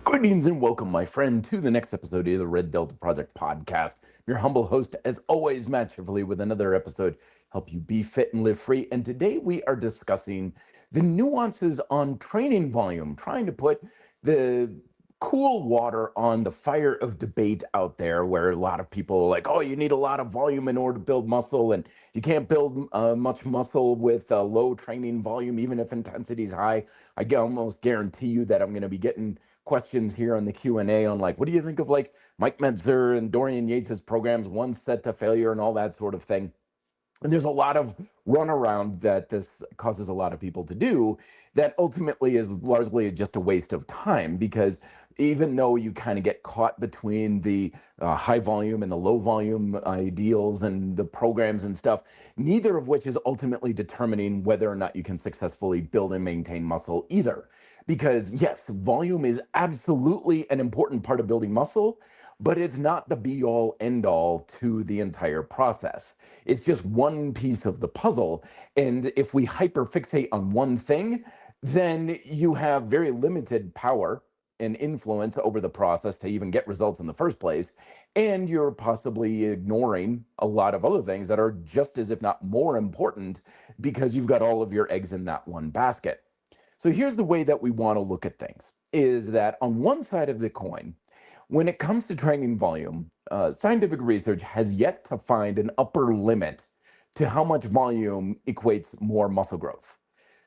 Greetings and welcome, my friend, to the next episode of the Red Delta Project podcast. Your humble host, as always, Matt Chivoli, with another episode, help you be fit and live free. And today we are discussing the nuances on training volume, trying to put the cool water on the fire of debate out there, where a lot of people are like, oh, you need a lot of volume in order to build muscle, and you can't build much muscle with low training volume, even if intensity is high. I can almost guarantee you that I'm going to be getting questions here on the Q&A on like, what do you think of like Mike Metzer and Dorian Yates's programs, One Set to Failure and all that sort of thing. And there's a lot of runaround that this causes a lot of people to do that ultimately is largely just a waste of time, because even though you kind of get caught between the high volume and the low volume ideals and the programs and stuff, neither of which is ultimately determining whether or not you can successfully build and maintain muscle either. Because yes, volume is absolutely an important part of building muscle, but it's not the be all end all to the entire process. It's just one piece of the puzzle. And if we hyperfixate on one thing, then you have very limited power and influence over the process to even get results in the first place. And you're possibly ignoring a lot of other things that are just as, if not more important, because you've got all of your eggs in that one basket. So here's the way that we want to look at things, is that on one side of the coin, when it comes to training volume, scientific research has yet to find an upper limit to how much volume equates more muscle growth.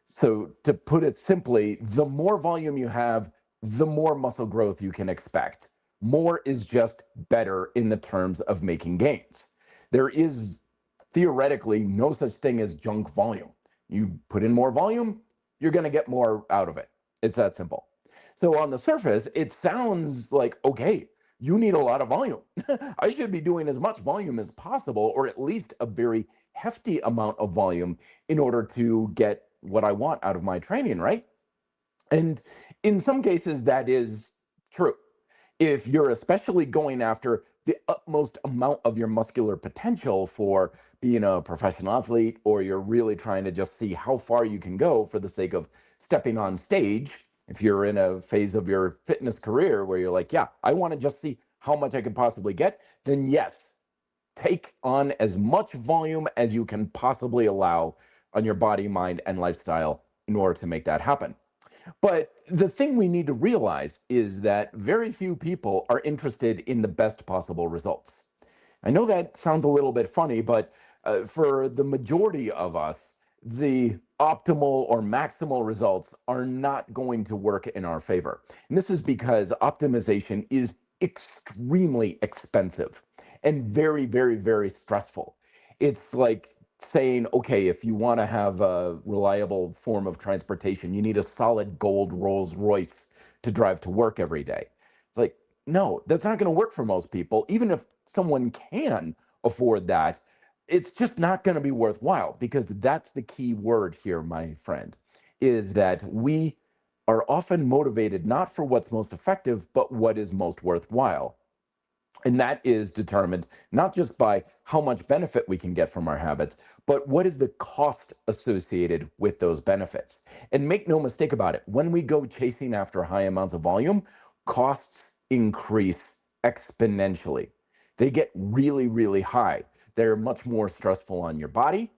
So to put it simply, the more volume you have, the more muscle growth you can expect. More is just better in the terms of making gains. There is theoretically no such thing as junk volume. You put in more volume, you're going to get more out of it. It's that simple. So on the surface, it sounds like, okay, you need a lot of volume. I should be doing as much volume as possible, or at least a very hefty amount of volume in order to get what I want out of my training, right? And in some cases, that is true. If you're especially going after the utmost amount of your muscular potential for being a professional athlete, or you're really trying to just see how far you can go for the sake of stepping on stage, if you're in a phase of your fitness career where you're like, yeah, I want to just see how much I can possibly get, then yes, take on as much volume as you can possibly allow on your body, mind, and lifestyle in order to make that happen. But the thing we need to realize is that very few people are interested in the best possible results. I know that sounds a little bit funny, but for the majority of us, the optimal or maximal results are not going to work in our favor. And this is because optimization is extremely expensive and very, very, very stressful. It's like saying, okay, if you want to have a reliable form of transportation, you need a solid gold Rolls Royce to drive to work every day. It's like, no, that's not going to work for most people. Even if someone can afford that, it's just not going to be worthwhile, because that's the key word here, my friend, is that we are often motivated not for what's most effective, but what is most worthwhile. And that is determined not just by how much benefit we can get from our habits, but what is the cost associated with those benefits. And make no mistake about it, when we go chasing after high amounts of volume, costs increase exponentially. They get really, really high. They're much more stressful on your body,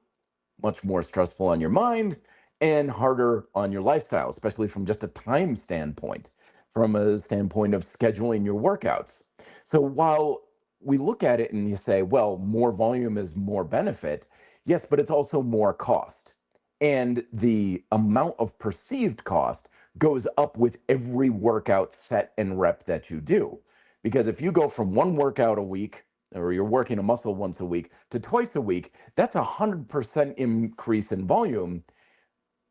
much more stressful on your mind, and harder on your lifestyle, especially from just a time standpoint, from a standpoint of scheduling your workouts. So while we look at it and you say, well, more volume is more benefit, yes, but it's also more cost. And the amount of perceived cost goes up with every workout set and rep that you do. Because if you go from one workout a week, or you're working a muscle once a week, to twice a week, that's 100% increase in volume.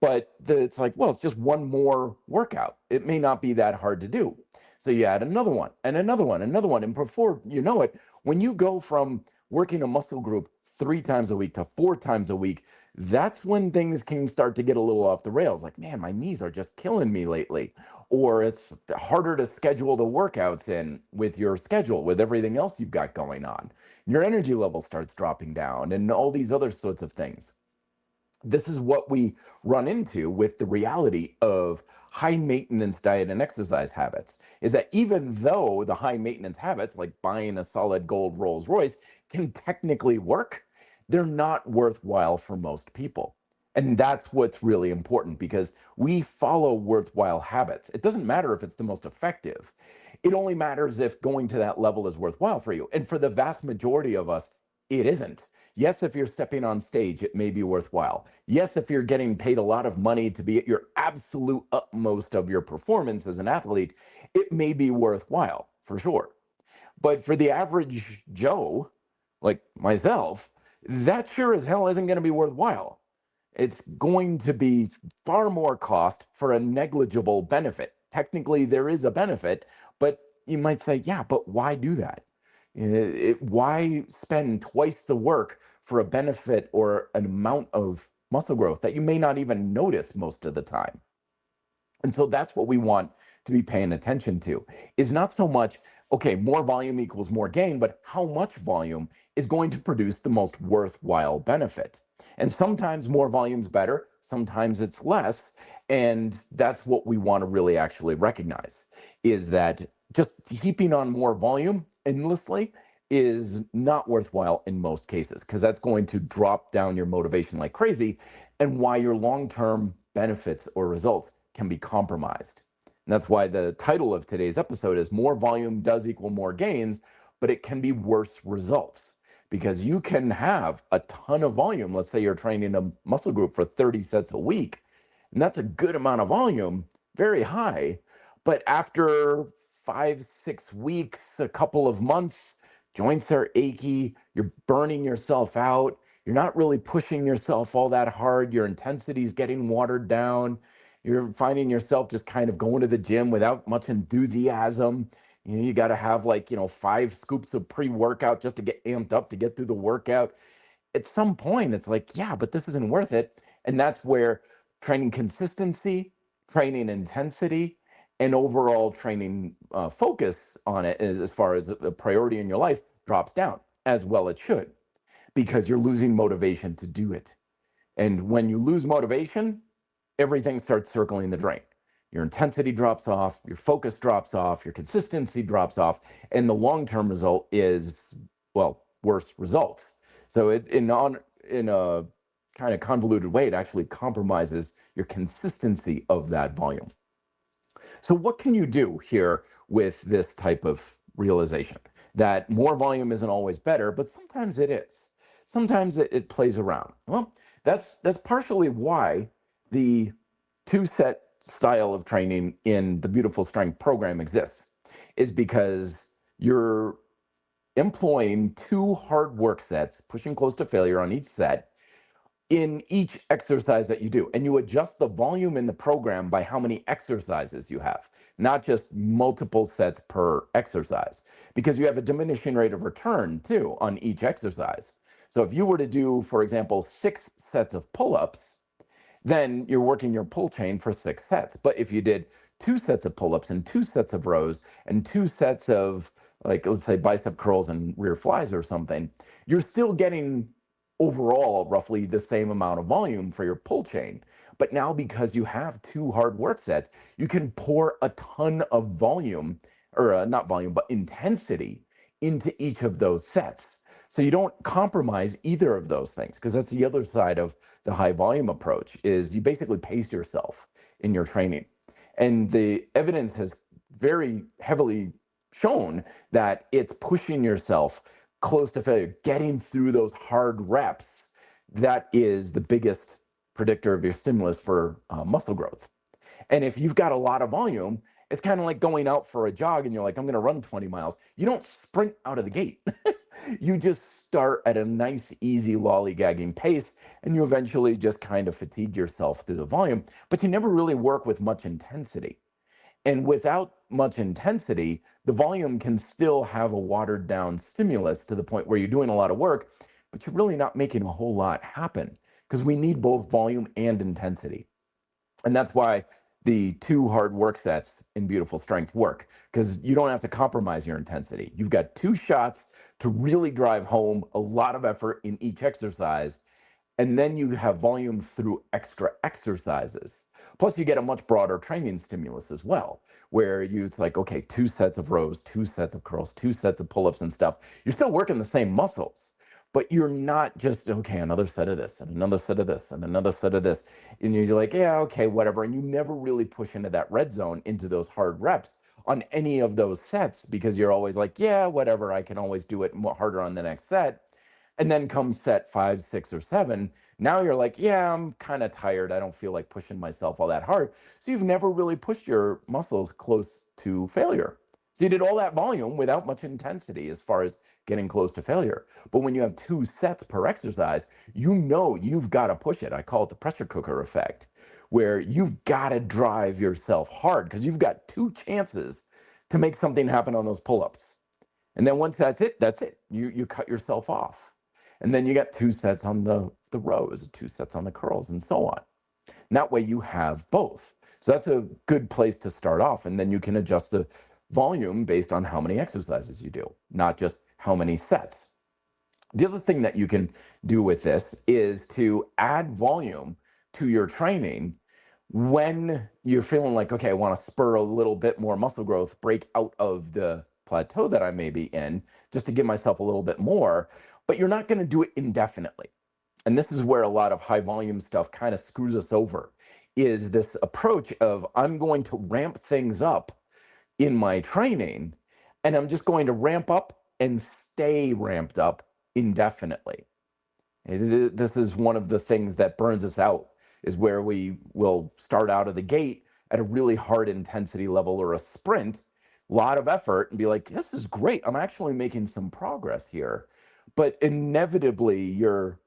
But it's like, well, it's just one more workout. It may not be that hard to do. So you add another one and another one, another one. And before you know it, when you go from working a muscle group 3 times a week to 4 times a week, that's when things can start to get a little off the rails. Like, man, my knees are just killing me lately. Or it's harder to schedule the workouts in with your schedule, with everything else you've got going on. Your energy level starts dropping down and all these other sorts of things. This is what we run into with the reality of high maintenance diet and exercise habits is that even though the high maintenance habits, like buying a solid gold Rolls Royce, can technically work, they're not worthwhile for most people. And that's what's really important because we follow worthwhile habits. It doesn't matter if it's the most effective. It only matters if going to that level is worthwhile for you. And for the vast majority of us, it isn't. Yes, if you're stepping on stage, it may be worthwhile. Yes, if you're getting paid a lot of money to be at your absolute utmost of your performance as an athlete, it may be worthwhile for sure. But for the average Joe, like myself, that sure as hell isn't going to be worthwhile. It's going to be far more cost for a negligible benefit. Technically, there is a benefit, but you might say, yeah, but why do that? Why spend twice the work for a benefit or an amount of muscle growth that you may not even notice most of the time? And so that's what we want to be paying attention to, is not so much, okay, more volume equals more gain, but how much volume is going to produce the most worthwhile benefit. And sometimes more volume's better, sometimes it's less. And that's what we want to really actually recognize, is that just heaping on more volume endlessly is not worthwhile in most cases, because that's going to drop down your motivation like crazy, and why your long-term benefits or results can be compromised. And that's why the title of today's episode is More Volume Does Equal More Gains, but it can be worse results. Because you can have a ton of volume. Let's say you're training a muscle group for 30 sets a week, and that's a good amount of volume, very high. But after 5, 6 weeks, a couple of months, joints are achy, you're burning yourself out, you're not really pushing yourself all that hard, your intensity is getting watered down, you're finding yourself just kind of going to the gym without much enthusiasm. You got to have 5 scoops of pre-workout just to get amped up to get through the workout. At some point, it's like, yeah, but this isn't worth it. And that's where training consistency, training intensity, and overall training focus on it, as far as a priority in your life, drops down, as well it should, because you're losing motivation to do it. And when you lose motivation, everything starts circling the drain. Your intensity drops off, your focus drops off, your consistency drops off, and the long-term result is, well, worse results. So in a kind of convoluted way, it actually compromises your consistency of that volume. So what can you do here with this type of realization? That more volume isn't always better, but sometimes it is. Sometimes it plays around. Well, that's partially why the two-set style of training in the Beautiful Strength program exists, is because you're employing 2 hard work sets, pushing close to failure on each set, in each exercise that you do. And you adjust the volume in the program by how many exercises you have, not just multiple sets per exercise, because you have a diminishing rate of return too on each exercise. So if you were to do, for example, 6 sets of pull-ups, then you're working your pull chain for 6 sets. But if you did 2 sets of pull-ups and 2 sets of rows and 2 sets of, let's say, bicep curls and rear flies or something, you're still getting overall roughly the same amount of volume for your pull chain. But now, because you have 2 hard work sets, you can pour a ton of volume, or not volume, but intensity into each of those sets. So you don't compromise either of those things, because that's the other side of the high volume approach, is you basically pace yourself in your training. And the evidence has very heavily shown that it's pushing yourself close to failure, getting through those hard reps, that is the biggest predictor of your stimulus for muscle growth. And if you've got a lot of volume, it's kind of like going out for a jog and you're like, I'm going to run 20 miles. You don't sprint out of the gate. You just start at a nice, easy, lollygagging pace, and you eventually just kind of fatigue yourself through the volume, but you never really work with much intensity. And without much intensity, the volume can still have a watered down stimulus to the point where you're doing a lot of work, but you're really not making a whole lot happen, because we need both volume and intensity. And that's why the 2 hard work sets in Beautiful Strength work, because you don't have to compromise your intensity. You've got 2 shots to really drive home a lot of effort in each exercise, and then you have volume through extra exercises. Plus, you get a much broader training stimulus as well, where it's like, okay, 2 sets of rows, 2 sets of curls, 2 sets of pull-ups and stuff. You're still working the same muscles, but you're not just, okay, another set of this and another set of this and another set of this. And you're like, yeah, okay, whatever. And you never really push into that red zone, into those hard reps on any of those sets, because you're always like, yeah, whatever, I can always do it more harder on the next set. And then comes set 5, 6, or 7. Now you're like, yeah, I'm kind of tired. I don't feel like pushing myself all that hard. So you've never really pushed your muscles close to failure. So you did all that volume without much intensity as far as getting close to failure. But when you have 2 sets per exercise, you know you've got to push it. I call it the pressure cooker effect, where you've got to drive yourself hard because you've got 2 chances to make something happen on those pull-ups. And then once that's it, that's it. You cut yourself off. And then you got 2 sets on the rows, 2 sets on the curls, and so on. And that way you have both. So that's a good place to start off. And then you can adjust the volume based on how many exercises you do, not just how many sets. The other thing that you can do with this is to add volume to your training when you're feeling like, okay, I want to spur a little bit more muscle growth, break out of the plateau that I may be in, just to give myself a little bit more. But you're not going to do it indefinitely. And this is where a lot of high volume stuff kind of screws us over, is this approach of, I'm going to ramp things up in my training, and I'm just going to ramp up and stay ramped up indefinitely. This is one of the things that burns us out, is where we will start out of the gate at a really hard intensity level or a sprint, a lot of effort, and be like, this is great. I'm actually making some progress here. But inevitably, you're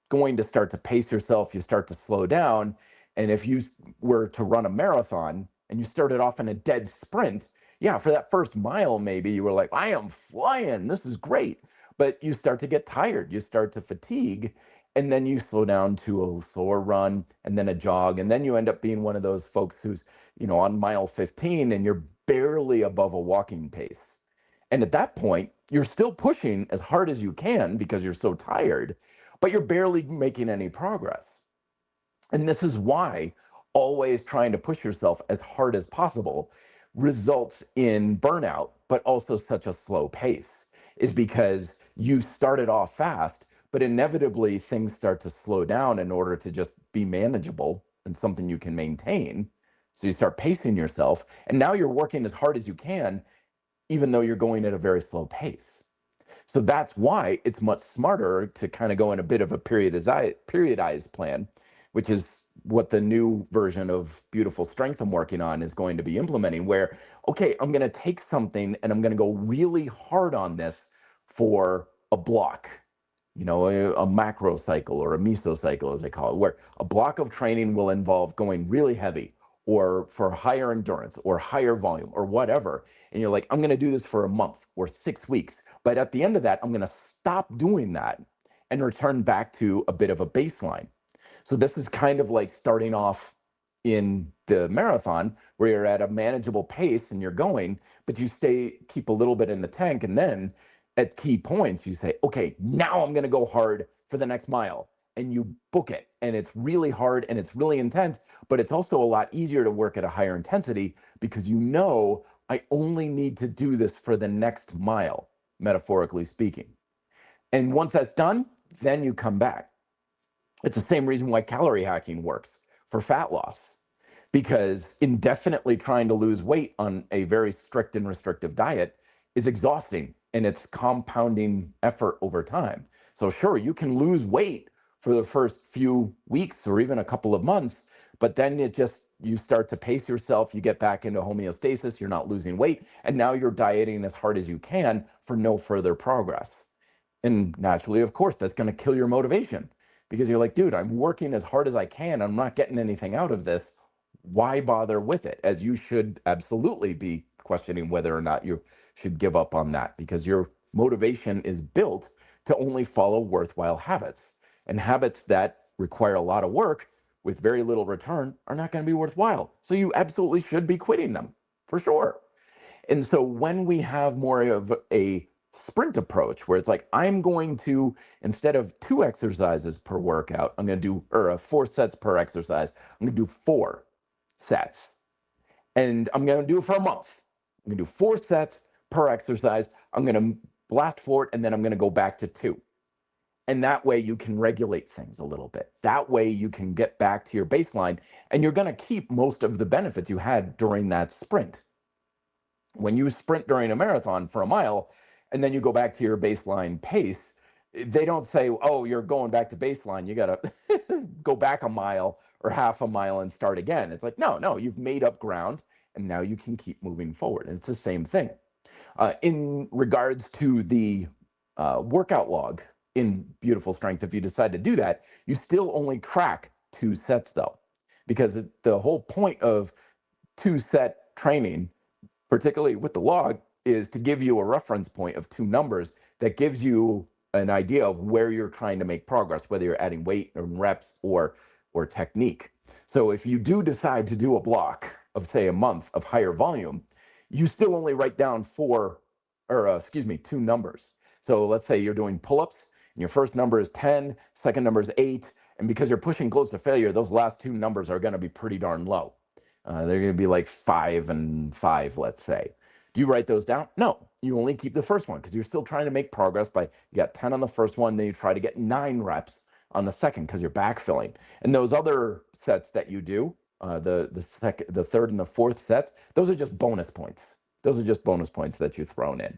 going to start to pace yourself. You start to slow down. And if you were to run a marathon and you started off in a dead sprint, yeah, for that first mile, maybe you were like, I am flying. This is great. But you start to get tired. You start to fatigue. And then you slow down to a slower run and then a jog. And then you end up being one of those folks who's, on mile 15 and you're barely above a walking pace. And at that point, you're still pushing as hard as you can because you're so tired, but you're barely making any progress. And this is why always trying to push yourself as hard as possible results in burnout, but also such a slow pace, is because you started off fast, but inevitably things start to slow down in order to just be manageable and something you can maintain. So you start pacing yourself, and now you're working as hard as you can, even though you're going at a very slow pace. So that's why it's much smarter to kind of go in a bit of a periodized plan, which is what the new version of Beautiful Strength I'm working on is going to be implementing, where, okay, I'm going to take something and I'm going to go really hard on this for a block, a macro cycle or a mesocycle, as they call it, where a block of training will involve going really heavy, or for higher endurance or higher volume or whatever. And you're like, I'm going to do this for a month or 6 weeks. But at the end of that, I'm going to stop doing that and return back to a bit of a baseline. So this is kind of like starting off in the marathon where you're at a manageable pace and you're going, but you keep a little bit in the tank. And then at key points, you say, okay, now I'm going to go hard for the next mile. And you book it, and it's really hard and it's really intense, but it's also a lot easier to work at a higher intensity because I only need to do this for the next mile, metaphorically speaking. And once that's done, then you come back. It's the same reason why calorie hacking works for fat loss, because indefinitely trying to lose weight on a very strict and restrictive diet is exhausting, and it's compounding effort over time. So sure, you can lose weight for the first few weeks or even a couple of months, but then you start to pace yourself, you get back into homeostasis, you're not losing weight, and now you're dieting as hard as you can for no further progress. And naturally, of course, that's going to kill your motivation, because you're like, dude, I'm working as hard as I can, I'm not getting anything out of this. Why bother with it? As you should absolutely be questioning whether or not you should give up on that, because your motivation is built to only follow worthwhile habits. And habits that require a lot of work with very little return are not going to be worthwhile. So you absolutely should be quitting them, for sure. And so when we have more of a sprint approach, where it's like, I'm going to, instead of 2 exercises per workout, I'm going to do, or 4 sets per exercise, I'm going to do 4. sets. And I'm going to do it for a month. I'm going to do 4 sets per exercise. I'm going to blast for it, and then I'm going to go back to 2. And that way you can regulate things a little bit. That way you can get back to your baseline, and you're going to keep most of the benefits you had during that sprint. When you sprint during a marathon for a mile, and then you go back to your baseline pace, they don't say, oh, you're going back to baseline. You got to go back a mile or half a mile and start again. It's like, no, you've made up ground, and now you can keep moving forward. And it's the same thing. In regards to the workout log in Beautiful Strength, if you decide to do that, you still only track 2 sets though, because the whole point of 2-set training, particularly with the log, is to give you a reference point of 2 numbers that gives you an idea of where you're trying to make progress, whether you're adding weight or reps or technique. So if you do decide to do a block of, say, a month of higher volume, you still only write down 2 numbers. So let's say you're doing pull-ups, and your first number is 10, second number is 8, and because you're pushing close to failure, those last 2 numbers are going to be pretty darn low. They're going to be like 5 and 5, let's say. Do you write those down? No, you only keep the first one because you're still trying to make progress you got 10 on the first one, then you try to get 9 reps on the second because you're backfilling. And those other sets that you do, the third and the fourth sets, those are just bonus points. Those are just bonus points that you've thrown in.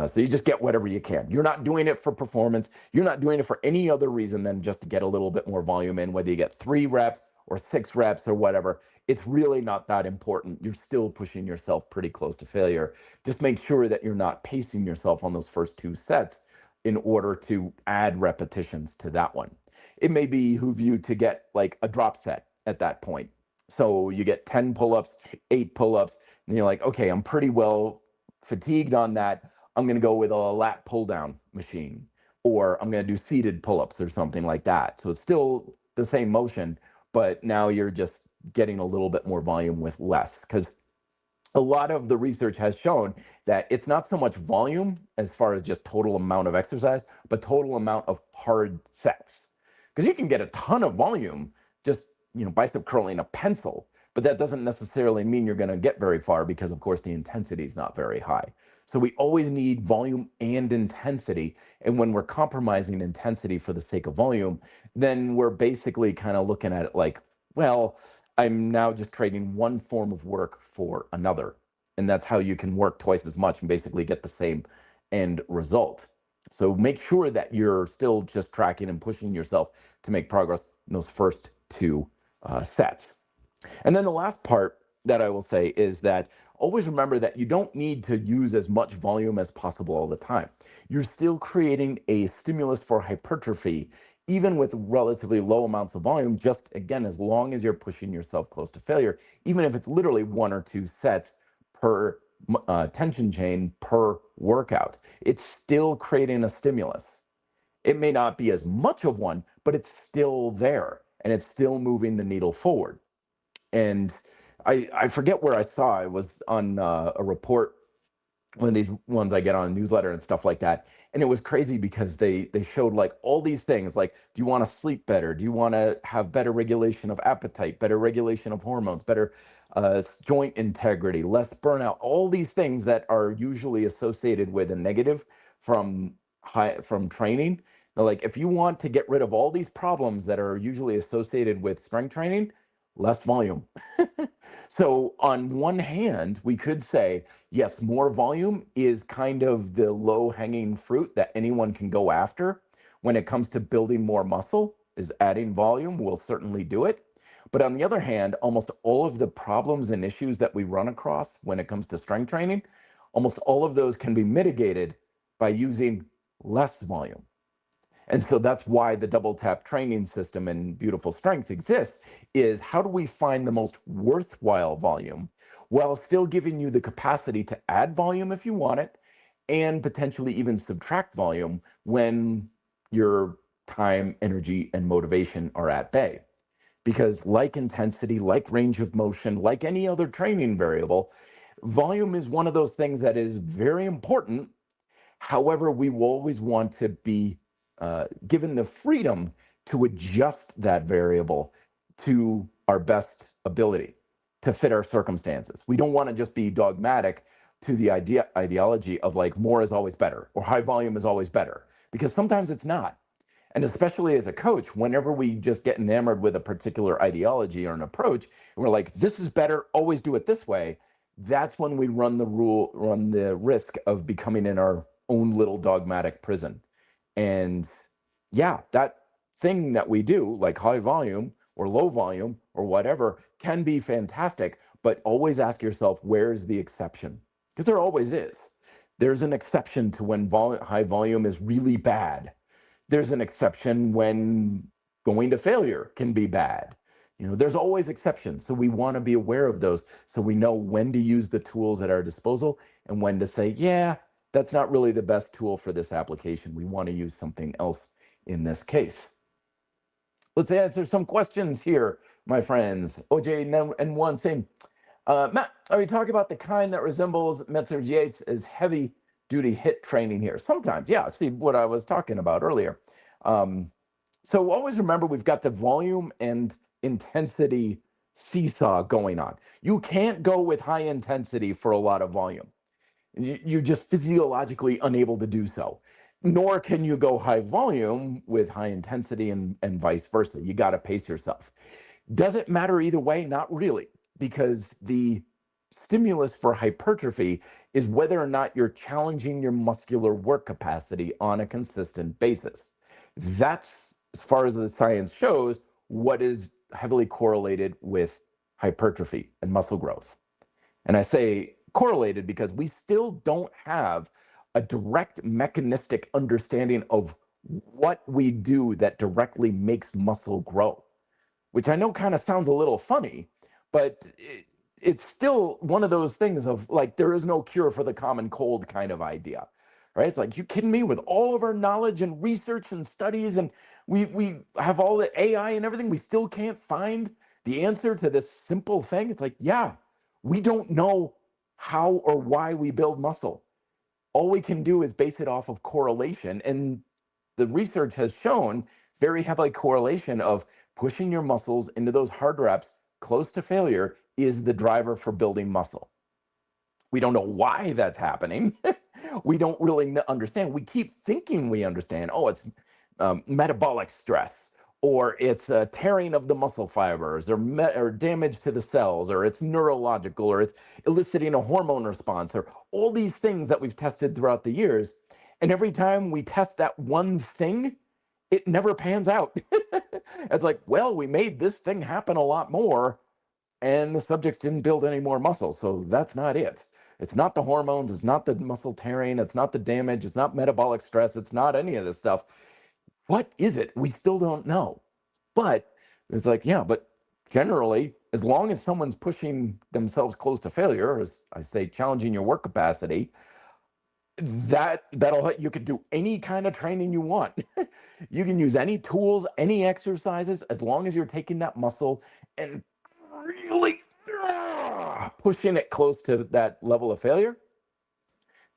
So you just get whatever you can. You're not doing it for performance. You're not doing it for any other reason than just to get a little bit more volume in, whether you get 3 reps or 6 reps or whatever. It's really not that important. You're still pushing yourself pretty close to failure. Just make sure that you're not pacing yourself on those first 2 sets in order to add repetitions to that one. It may behoove you to get like a drop set at that point. So you get 10 pull-ups, 8 pull-ups, and you're like, okay, I'm pretty well fatigued on that. I'm going to go with a lat pull-down machine, or I'm going to do seated pull-ups or something like that. So it's still the same motion, but now you're just getting a little bit more volume with less, because a lot of the research has shown that it's not so much volume as far as just total amount of exercise, but total amount of hard sets. Because you can get a ton of volume just, bicep curling a pencil, but that doesn't necessarily mean you're going to get very far because, of course, the intensity is not very high. So we always need volume and intensity. And when we're compromising intensity for the sake of volume, then we're basically kind of looking at it like, well, I'm now just trading one form of work for another. And that's how you can work twice as much and basically get the same end result. So make sure that you're still just tracking and pushing yourself to make progress in those first 2 sets. And then the last part that I will say is that always remember that you don't need to use as much volume as possible all the time. You're still creating a stimulus for hypertrophy, even with relatively low amounts of volume, just again, as long as you're pushing yourself close to failure, even if it's literally 1 or 2 sets per tension chain per workout, it's still creating a stimulus. It may not be as much of one, but it's still there and it's still moving the needle forward. And I forget where I saw it was on a report, one of these ones I get on a newsletter and stuff like that. And it was crazy because they showed like all these things, like, do you want to sleep better? Do you want to have better regulation of appetite, better regulation of hormones, better joint integrity, less burnout, all these things that are usually associated with a negative from training. They're like, if you want to get rid of all these problems that are usually associated with strength training, less volume. So on one hand, we could say, yes, more volume is kind of the low-hanging fruit that anyone can go after when it comes to building more muscle, is adding volume. We'll certainly do it. But on the other hand, almost all of the problems and issues that we run across when it comes to strength training, almost all of those can be mitigated by using less volume. And so that's why the double tap training system in Beautiful Strength exists, is how do we find the most worthwhile volume while still giving you the capacity to add volume if you want it, and potentially even subtract volume when your time, energy, and motivation are at bay. Because like intensity, like range of motion, like any other training variable, volume is one of those things that is very important. However, we will always want to be given the freedom to adjust that variable to our best ability. to fit our circumstances. We don't want to just be dogmatic to the ideology of like more is always better or high volume is always better, because sometimes it's not. And especially as a coach, whenever we just get enamored with a particular ideology or an approach, and we're like, this is better, always do it this way, that's when we run the risk of becoming in our own little dogmatic prison. And yeah, that thing that we do, like high volume or low volume or whatever, can be fantastic, but always ask yourself, where's the exception? Because there always is. There's an exception to when high volume is really bad. There's an exception when going to failure can be bad. There's always exceptions. So we want to be aware of those so we know when to use the tools at our disposal and when to say, yeah, that's not really the best tool for this application. We want to use something else in this case. Let's answer some questions here, my friends. OJ and one saying, Matt, are you talking about the kind that resembles Metzger's Yates as heavy duty HIIT training here? Sometimes, yeah. See what I was talking about earlier. So always remember, we've got the volume and intensity seesaw going on. You can't go with high intensity for a lot of volume. You're just physiologically unable to do so. Nor can you go high volume with high intensity and vice versa. You got to pace yourself. Does it matter either way? Not really, because the stimulus for hypertrophy is whether or not you're challenging your muscular work capacity on a consistent basis. That's, as far as the science shows, what is heavily correlated with hypertrophy and muscle growth. And I say correlated because we still don't have a direct mechanistic understanding of what we do that directly makes muscle grow, which I know kind of sounds a little funny, but it's still one of those things of like, there is no cure for the common cold kind of idea, right? It's like, you kidding me? With all of our knowledge and research and studies, and we have all the AI and everything, we still can't find the answer to this simple thing. It's like, yeah, we don't know how or why we build muscle. All we can do is base it off of correlation. And the research has shown very heavy correlation of pushing your muscles into those hard reps close to failure is the driver for building muscle. We don't know why that's happening. We don't really understand. We keep thinking we understand. Oh, it's metabolic stress, or it's a tearing of the muscle fibers, or damage to the cells, or it's neurological, or it's eliciting a hormone response, or all these things that we've tested throughout the years. And every time we test that one thing, it never pans out. It's like, well, we made this thing happen a lot more, and the subjects didn't build any more muscle. So that's not it. It's not the hormones. It's not the muscle tearing. It's not the damage. It's not metabolic stress. It's not any of this stuff. What is it? We still don't know. But it's like, yeah, but generally, as long as someone's pushing themselves close to failure, as I say, challenging your work capacity, that'll you can do any kind of training you want. You can use any tools, any exercises, as long as you're taking that muscle and really pushing it close to that level of failure.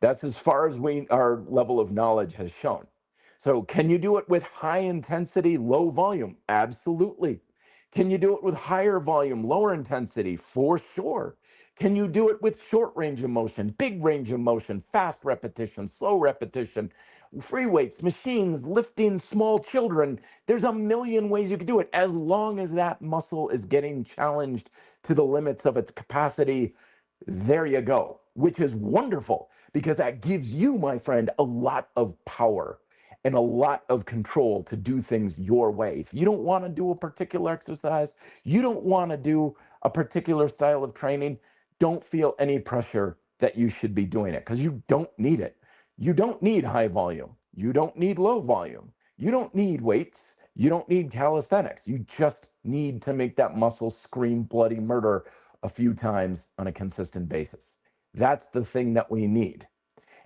That's as far as our level of knowledge has shown. So can you do it with high intensity, low volume? Absolutely. Can you do it with higher volume, lower intensity? For sure. Can you do it with short range of motion, big range of motion, fast repetition, slow repetition, free weights, machines, lifting small children? There's a million ways you can do it, as long as that muscle is getting challenged to the limits of its capacity. There you go, which is wonderful, because that gives you, my friend, a lot of power and a lot of control to do things your way. If you don't want to do a particular exercise, you don't want to do a particular style of training, don't feel any pressure that you should be doing it, because you don't need it. You don't need high volume. You don't need low volume. You don't need weights. You don't need calisthenics. You just need to make that muscle scream bloody murder a few times on a consistent basis. That's the thing that we need.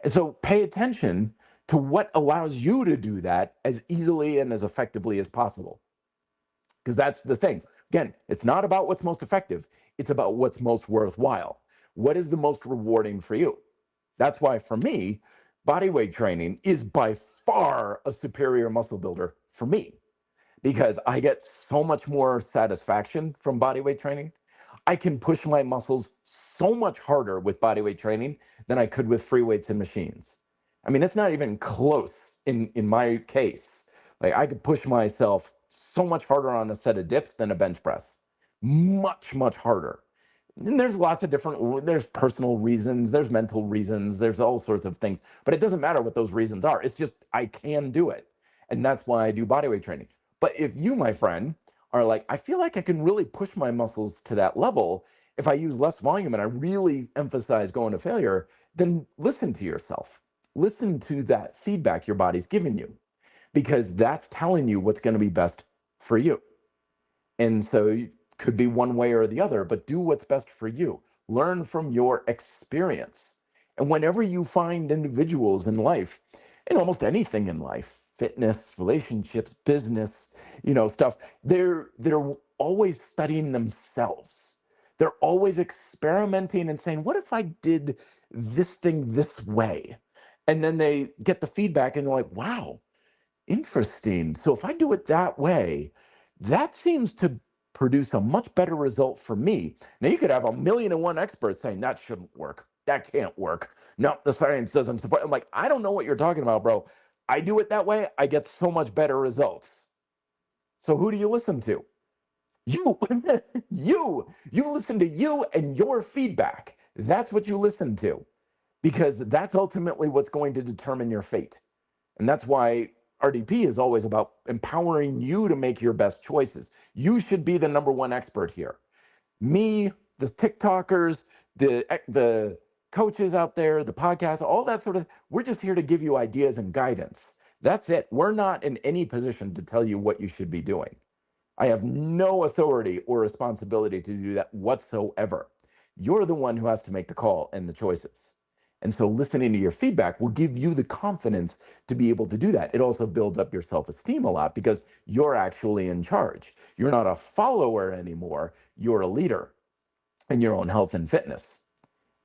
And so pay attention to what allows you to do that as easily and as effectively as possible. Because that's the thing. Again, it's not about what's most effective. It's about what's most worthwhile. What is the most rewarding for you? That's why, for me, bodyweight training is by far a superior muscle builder for me, because I get so much more satisfaction from bodyweight training. I can push my muscles so much harder with bodyweight training than I could with free weights and machines. I mean, it's not even close in my case. Like I could push myself so much harder on a set of dips than a bench press. Much harder. And there's lots of different, there's personal reasons, there's mental reasons, there's all sorts of things, but it doesn't matter what those reasons are. It's just, I can do it. And that's why I do bodyweight training. But if you, my friend, are like, I feel like I can really push my muscles to that level if I use less volume and I really emphasize going to failure, then listen to yourself. Listen to that feedback your body's giving you, because that's telling you what's going to be best for you. And so it could be one way or the other, but do what's best for you. Learn from your experience. And whenever you find individuals in life, in almost anything in life, fitness, relationships, business, stuff, they're always studying themselves. They're always experimenting and saying, what if I did this thing this way? And then they get the feedback and they're like, wow, interesting. So if I do it that way, that seems to produce a much better result for me. Now, you could have 1,000,001 experts saying that shouldn't work. That can't work. No, the science doesn't support. I'm like, I don't know what you're talking about, bro. I do it that way. I get so much better results. So who do you listen to? You, you listen to you and your feedback. That's what you listen to, because that's ultimately what's going to determine your fate. And that's why RDP is always about empowering you to make your best choices. You should be the number one expert here. Me, the TikTokers, the coaches out there, the podcasts, all that sort of, we're just here to give you ideas and guidance. That's it. We're not in any position to tell you what you should be doing. I have no authority or responsibility to do that whatsoever. You're the one who has to make the call and the choices. And so listening to your feedback will give you the confidence to be able to do that. It also builds up your self-esteem a lot because you're actually in charge. You're not a follower anymore. You're a leader in your own health and fitness.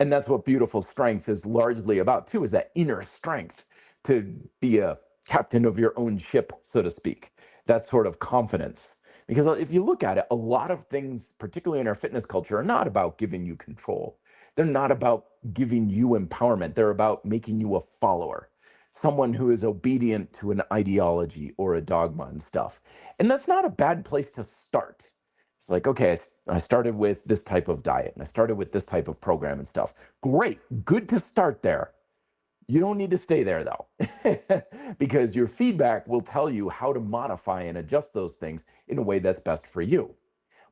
And that's what beautiful strength is largely about too, is that inner strength to be a captain of your own ship, so to speak. That sort of confidence. Because if you look at it, a lot of things, particularly in our fitness culture, are not about giving you control. They're not about giving you empowerment. They're about making you a follower, someone who is obedient to an ideology or a dogma and stuff. And that's not a bad place to start. It's like, okay, I started with this type of diet and I started with this type of program and stuff. Great, good to start there. You don't need to stay there though, because your feedback will tell you how to modify and adjust those things in a way that's best for you.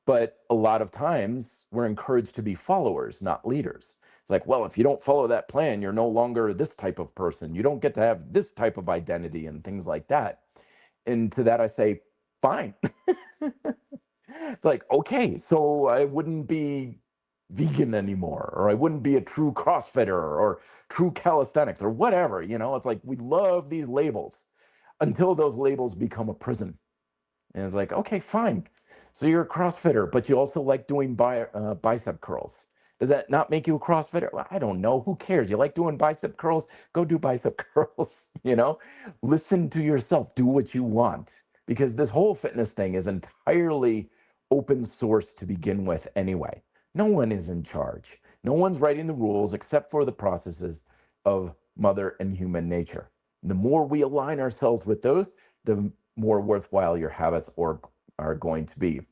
But a lot of times we're encouraged to be followers, not leaders. It's like, well, if you don't follow that plan, you're no longer this type of person. You don't get to have this type of identity and things like that. And to that I say, fine. It's like, okay, so I wouldn't be vegan anymore, or I wouldn't be a true CrossFitter or true calisthenics or whatever. It's like we love these labels until those labels become a prison. And it's like, okay, fine. So you're a CrossFitter, but you also like doing bicep curls. Does that not make you a CrossFitter? Well, I don't know. Who cares? You like doing bicep curls? Go do bicep curls. Listen to yourself. Do what you want, because this whole fitness thing is entirely open source to begin with anyway. No one is in charge. No one's writing the rules except for the processes of Mother and human nature. The more we align ourselves with those, the more worthwhile your habits are going to be.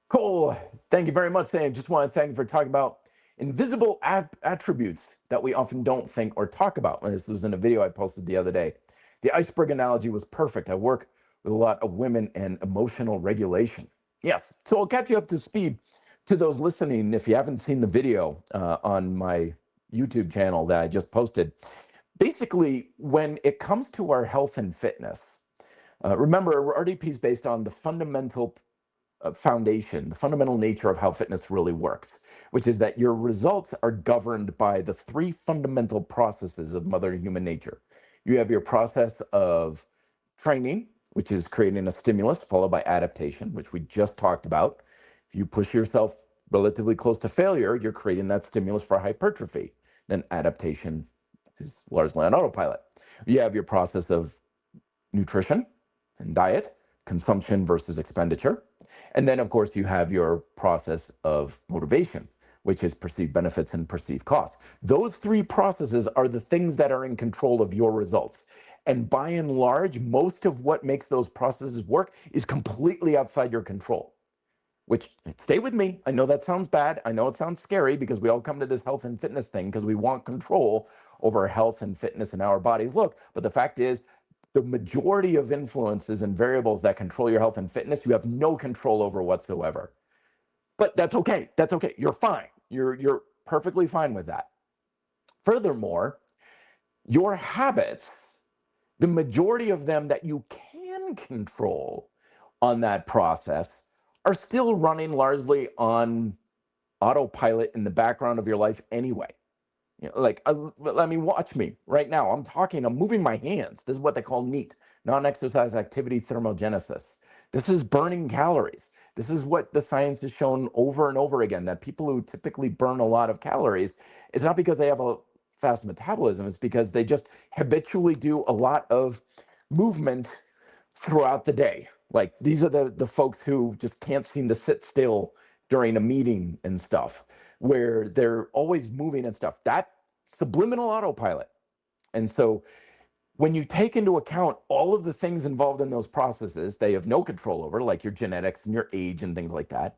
Cool. Thank you very much, Sam. Just want to thank you for talking about invisible attributes that we often don't think or talk about. And this was in a video I posted the other day. The iceberg analogy was perfect. I work with a lot of women and emotional regulation. Yes. So I'll catch you up to speed to those listening. If you haven't seen the video on my YouTube channel that I just posted, basically, when it comes to our health and fitness, remember, RDP is based on the fundamental foundation, the fundamental nature of how fitness really works, which is that your results are governed by the three fundamental processes of Mother human nature. You have your process of training, which is creating a stimulus, followed by adaptation, which we just talked about. If you push yourself relatively close to failure, you're creating that stimulus for hypertrophy. Then adaptation is largely on autopilot. You have your process of nutrition and diet, consumption versus expenditure. And then, of course, you have your process of motivation, which is perceived benefits and perceived costs. Those three processes are the things that are in control of your results. And by and large, most of what makes those processes work is completely outside your control. Which, stay with me, I know that sounds bad. I know it sounds scary because we all come to this health and fitness thing because we want control over health and fitness in our bodies. Look, but the fact is, the majority of influences and variables that control your health and fitness, you have no control over whatsoever. But that's okay. That's okay. You're fine. You're perfectly fine with that. Furthermore, your habits, the majority of them that you can control on that process, are still running largely on autopilot in the background of your life anyway. Like, I mean, watch me right now. I'm moving my hands. This is what they call NEAT, non-exercise activity thermogenesis. This is burning calories. This is what the science has shown over and over again, that people who typically burn a lot of calories, it's not because they have a fast metabolism, it's because they just habitually do a lot of movement throughout the day. Like, these are the folks who just can't seem to sit still during a meeting and stuff, where they're always moving and stuff. That subliminal autopilot. And so when you take into account all of the things involved in those processes, they have no control over, like your genetics and your age and things like that.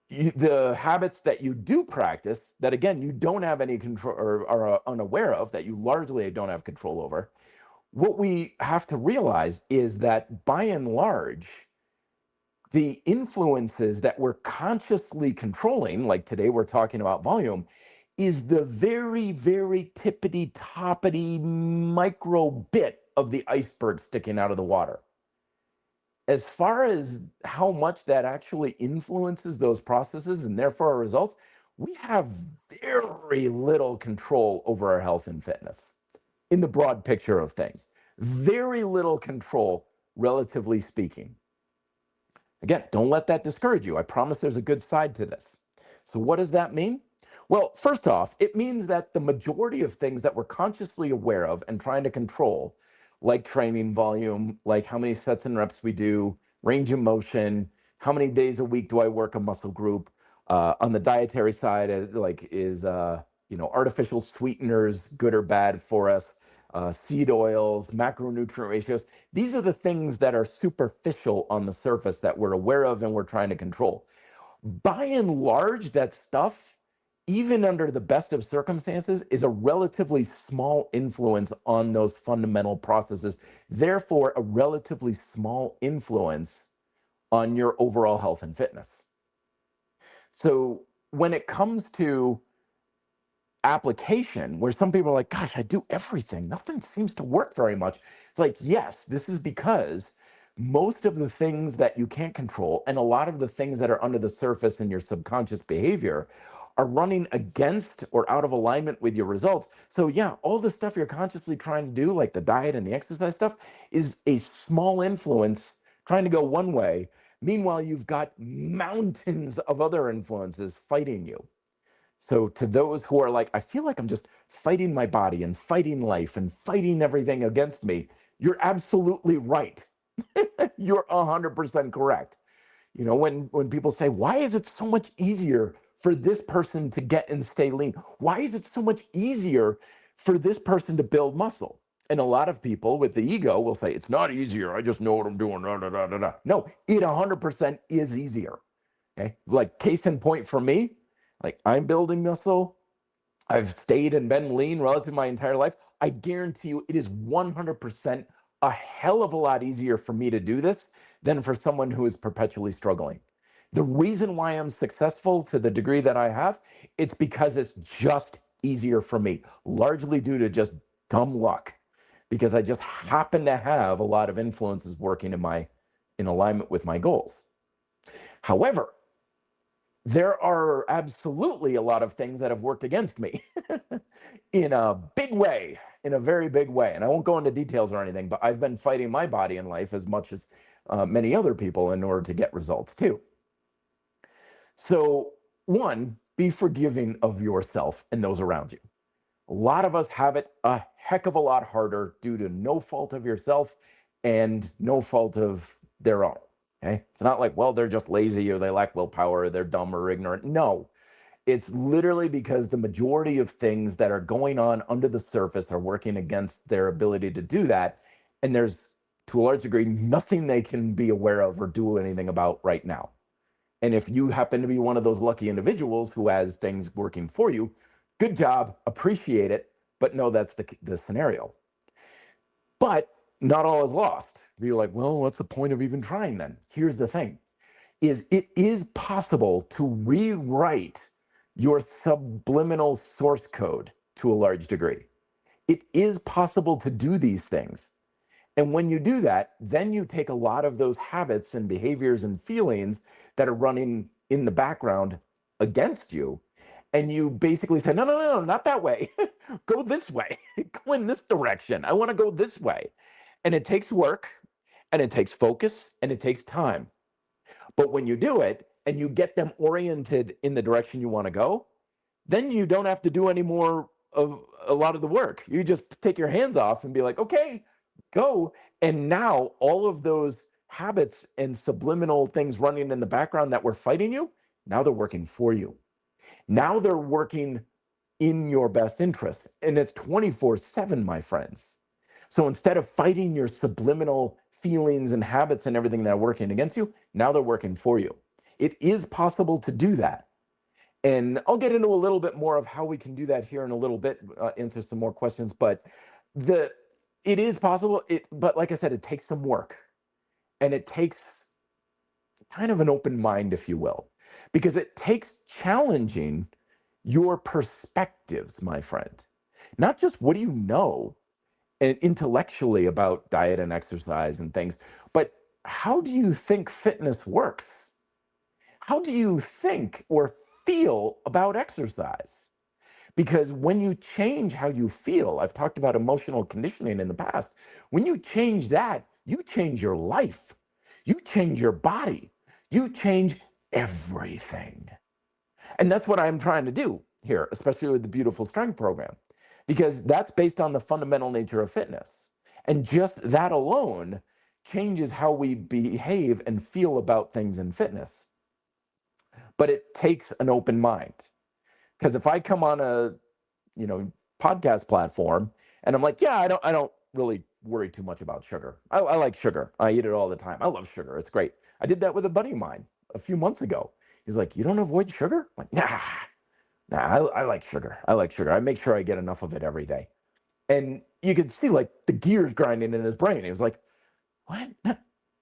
The habits that you do practice, that again, you don't have any control or are unaware of, that you largely don't have control over, what we have to realize is that by and large, the influences that we're consciously controlling, like today we're talking about volume, is the very, very tippity toppity micro bit of the iceberg sticking out of the water. As far as how much that actually influences those processes and therefore our results, we have very little control over our health and fitness in the broad picture of things. Very little control, relatively speaking. Again, don't let that discourage you. I promise there's a good side to this. So what does that mean? Well, first off, it means that the majority of things that we're consciously aware of and trying to control, like training volume, like how many sets and reps we do, range of motion, how many days a week do I work a muscle group, on the dietary side, is artificial sweeteners good or bad for us, seed oils, macronutrient ratios. These are the things that are superficial on the surface that we're aware of and we're trying to control. By and large, that stuff, even under the best of circumstances, is a relatively small influence on those fundamental processes. Therefore, a relatively small influence on your overall health and fitness. So when it comes to application, where some people are like, gosh, I do everything, nothing seems to work very much. It's like, yes, this is because most of the things that you can't control and a lot of the things that are under the surface in your subconscious behavior are running against or out of alignment with your results. So yeah, all the stuff you're consciously trying to do, like the diet and the exercise stuff, is a small influence trying to go one way. Meanwhile, you've got mountains of other influences fighting you. So to those who are like, I feel like I'm just fighting my body and fighting life and fighting everything against me, you're absolutely right. You're 100% correct. You know, when people say, why is it so much easier for this person to get and stay lean? Why is it so much easier for this person to build muscle? And a lot of people with the ego will say, it's not easier. I just know what I'm doing. Da, da, da, da, da. No, it 100% is easier. Okay. Like, case in point for me, like, I'm building muscle. I've stayed and been lean relative my entire life. I guarantee you it is 100% a hell of a lot easier for me to do this than for someone who is perpetually struggling. The reason why I'm successful to the degree that I have, it's because it's just easier for me, largely due to just dumb luck, because I just happen to have a lot of influences working in alignment with my goals. However, there are absolutely a lot of things that have worked against me in a big way, in a very big way. And I won't go into details or anything, but I've been fighting my body in life as much as many other people in order to get results too. So one, be forgiving of yourself and those around you. A lot of us have it a heck of a lot harder due to no fault of yourself and no fault of their own. Okay. It's not like, well, they're just lazy or they lack willpower or they're dumb or ignorant. No, it's literally because the majority of things that are going on under the surface are working against their ability to do that. And there's, to a large degree, nothing they can be aware of or do anything about right now. And if you happen to be one of those lucky individuals who has things working for you, good job, appreciate it, but no, that's the scenario. But not all is lost. You're like, well, what's the point of even trying then? Here's the thing, is it is possible to rewrite your subliminal source code to a large degree. It is possible to do these things. And when you do that, then you take a lot of those habits and behaviors and feelings that are running in the background against you. And you basically say, no, no, no, not that way. Go this way. Go in this direction. I want to go this way. And it takes work and it takes focus and it takes time. But when you do it and you get them oriented in the direction you want to go, then you don't have to do any more of a lot of the work. You just take your hands off and be like, okay, go. And now all of those habits and subliminal things running in the background that were fighting you, now they're working for you. Now they're working in your best interest. And it's 24/7, my friends. So instead of fighting your subliminal feelings and habits and everything that are working against you, now they're working for you. It is possible to do that. And I'll get into a little bit more of how we can do that here in a little bit, answer some more questions. But it is possible. But like I said, it takes some work, and it takes kind of an open mind, if you will, because it takes challenging your perspectives, my friend. Not just what do you know and intellectually about diet and exercise and things, but how do you think fitness works? How do you think or feel about exercise? Because when you change how you feel, I've talked about emotional conditioning in the past. When you change that, you change your life, you change your body, you change everything. And that's what I'm trying to do here, especially with the Beautiful Strength program, because that's based on the fundamental nature of fitness. And just that alone changes how we behave and feel about things in fitness. But it takes an open mind. Because if I come on a, podcast platform and I'm like, yeah, I don't really worry too much about sugar. I like sugar. I eat it all the time. I love sugar. It's great. I did that with a buddy of mine a few months ago. He's like, you don't avoid sugar? I'm like, nah, I like sugar. I like sugar. I make sure I get enough of it every day. And you could see like the gears grinding in his brain. He was like, what?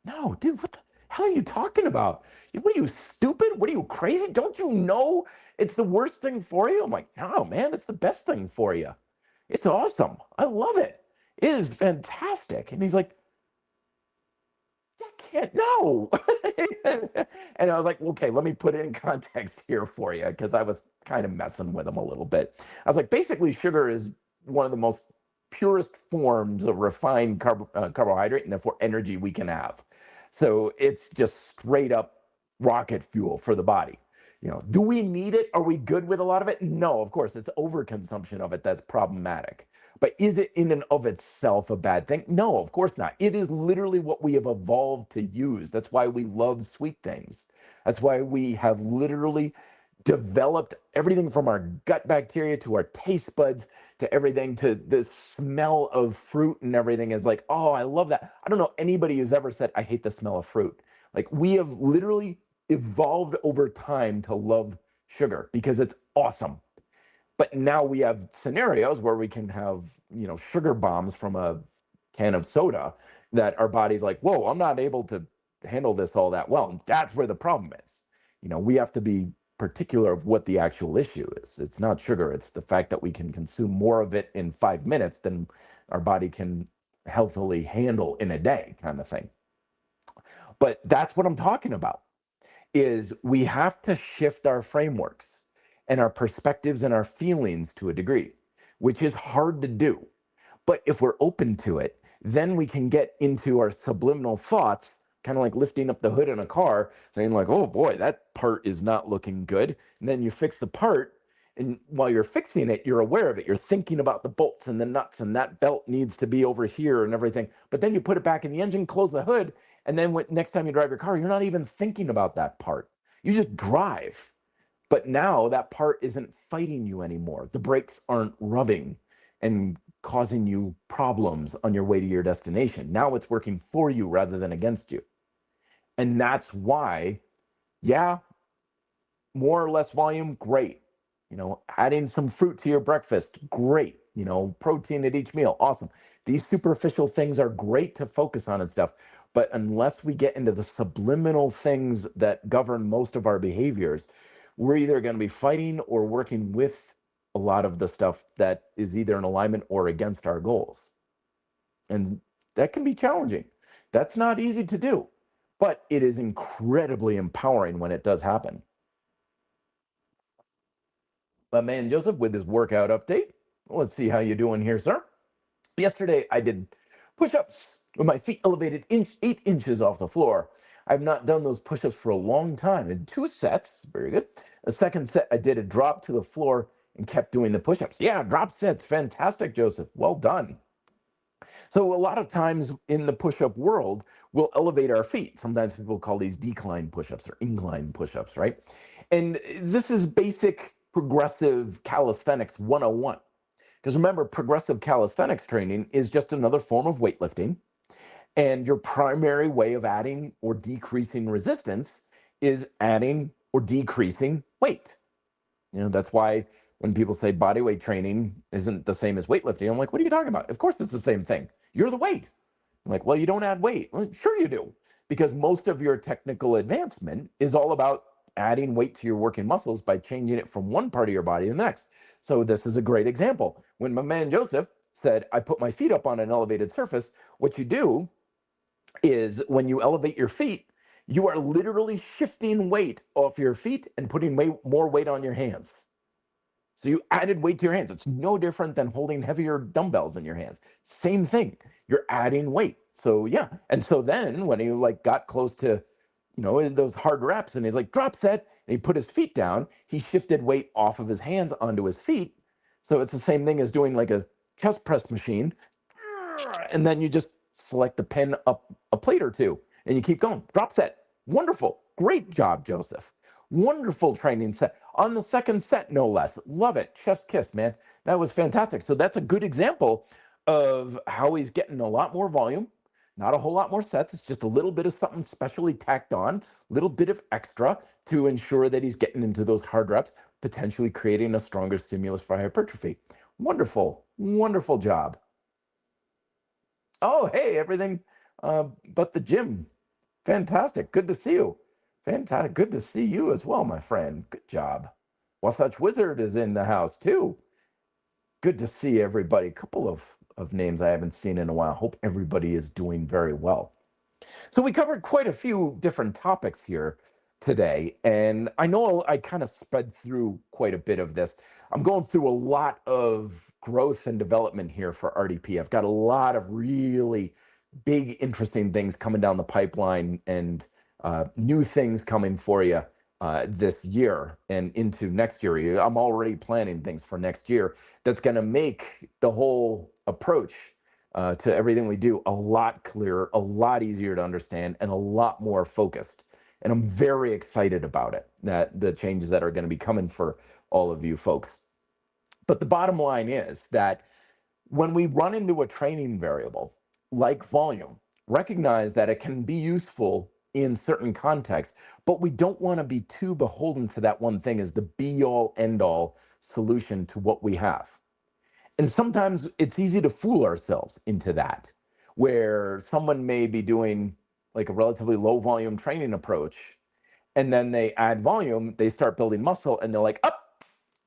No, dude, what the hell are you talking about? What are you, stupid? What are you, crazy? Don't you know it's the worst thing for you? I'm like, no, man, it's the best thing for you. It's awesome. I love it. It is fantastic. And he's like, I can't, no. And I was like, okay, let me put it in context here for you, because I was kind of messing with him a little bit. I was like, basically, sugar is one of the most purest forms of refined carbohydrate and therefore energy we can have. So it's just straight up rocket fuel for the body. Do we need it? Are we good with a lot of it? No, of course, it's overconsumption of it that's problematic. But is it in and of itself a bad thing? No, of course not. It is literally what we have evolved to use. That's why we love sweet things. That's why we have literally developed everything from our gut bacteria to our taste buds to everything to the smell of fruit and everything is like, oh, I love that. I don't know anybody who's ever said, I hate the smell of fruit. Like, we have literally evolved over time to love sugar because it's awesome. But now we have scenarios where we can have, sugar bombs from a can of soda that our body's like, whoa, I'm not able to handle this all that well. And that's where the problem is. We have to be particular of what the actual issue is. It's not sugar. It's the fact that we can consume more of it in 5 minutes than our body can healthily handle in a day, kind of thing. But that's what I'm talking about, is we have to shift our frameworks and our perspectives and our feelings to a degree, which is hard to do. But if we're open to it, then we can get into our subliminal thoughts, kind of like lifting up the hood in a car, saying like, oh boy, that part is not looking good. And then you fix the part, and while you're fixing it, you're aware of it. You're thinking about the bolts and the nuts, and that belt needs to be over here and everything. But then you put it back in the engine, close the hood, And then next time you drive your car, you're not even thinking about that part. You just drive. But now that part isn't fighting you anymore. The brakes aren't rubbing and causing you problems on your way to your destination. Now it's working for you rather than against you. And that's why, yeah, more or less volume, great. Adding some fruit to your breakfast, great. Protein at each meal, awesome. These superficial things are great to focus on and stuff. But unless we get into the subliminal things that govern most of our behaviors, we're either going to be fighting or working with a lot of the stuff that is either in alignment or against our goals. And that can be challenging. That's not easy to do, but it is incredibly empowering when it does happen. My man Joseph with his workout update. Let's see how you're doing here, sir. Yesterday, I did push-ups with my feet elevated 8 inches off the floor. I've not done those push-ups for a long time. In 2 sets, very good. The second set, I did a drop to the floor and kept doing the push-ups. Yeah, drop sets, fantastic, Joseph. Well done. So a lot of times in the push-up world, we'll elevate our feet. Sometimes people call these decline push-ups or incline push-ups, right? And this is basic progressive calisthenics 101. Because remember, progressive calisthenics training is just another form of weightlifting. And your primary way of adding or decreasing resistance is adding or decreasing weight. That's why when people say body weight training isn't the same as weightlifting, I'm like, what are you talking about? Of course it's the same thing. You're the weight. I'm like, well, you don't add weight. Well, sure you do. Because most of your technical advancement is all about adding weight to your working muscles by changing it from one part of your body to the next. So this is a great example. When my man Joseph said, I put my feet up on an elevated surface, what you do is when you elevate your feet, you are literally shifting weight off your feet and putting more weight on your hands. So you added weight to your hands. It's no different than holding heavier dumbbells in your hands. Same thing. You're adding weight. So yeah. And so then when he got close to, those hard reps and he's like, drop set, and he put his feet down, he shifted weight off of his hands onto his feet. So it's the same thing as doing like a chest press machine. And then you just select the pin up a plate or two and you keep going. Drop set. Wonderful. Great job, Joseph. Wonderful training set. On the second set, no less. Love it. Chef's kiss, man. That was fantastic. So that's a good example of how he's getting a lot more volume, not a whole lot more sets. It's just a little bit of something specially tacked on, a little bit of extra to ensure that he's getting into those hard reps, potentially creating a stronger stimulus for hypertrophy. Wonderful, wonderful job. Oh, hey, everything but the gym. Fantastic. Good to see you. Fantastic. Good to see you as well, my friend. Good job. Wasatch Wizard is in the house too. Good to see everybody. A couple of names I haven't seen in a while. Hope everybody is doing very well. So we covered quite a few different topics here today, and I know I kind of sped through quite a bit of this. I'm going through a lot of growth and development here for RDP. I've got a lot of really big, interesting things coming down the pipeline and new things coming for you this year and into next year. I'm already planning things for next year that's going to make the whole approach to everything we do a lot clearer, a lot easier to understand, and a lot more focused. And I'm very excited about it, that the changes that are going to be coming for all of you folks. But the bottom line is that when we run into a training variable like volume, recognize that it can be useful in certain contexts, but we don't want to be too beholden to that one thing as the be-all, end-all solution to what we have. And sometimes it's easy to fool ourselves into that, where someone may be doing like a relatively low volume training approach, and then they add volume, they start building muscle, and they're like, oh,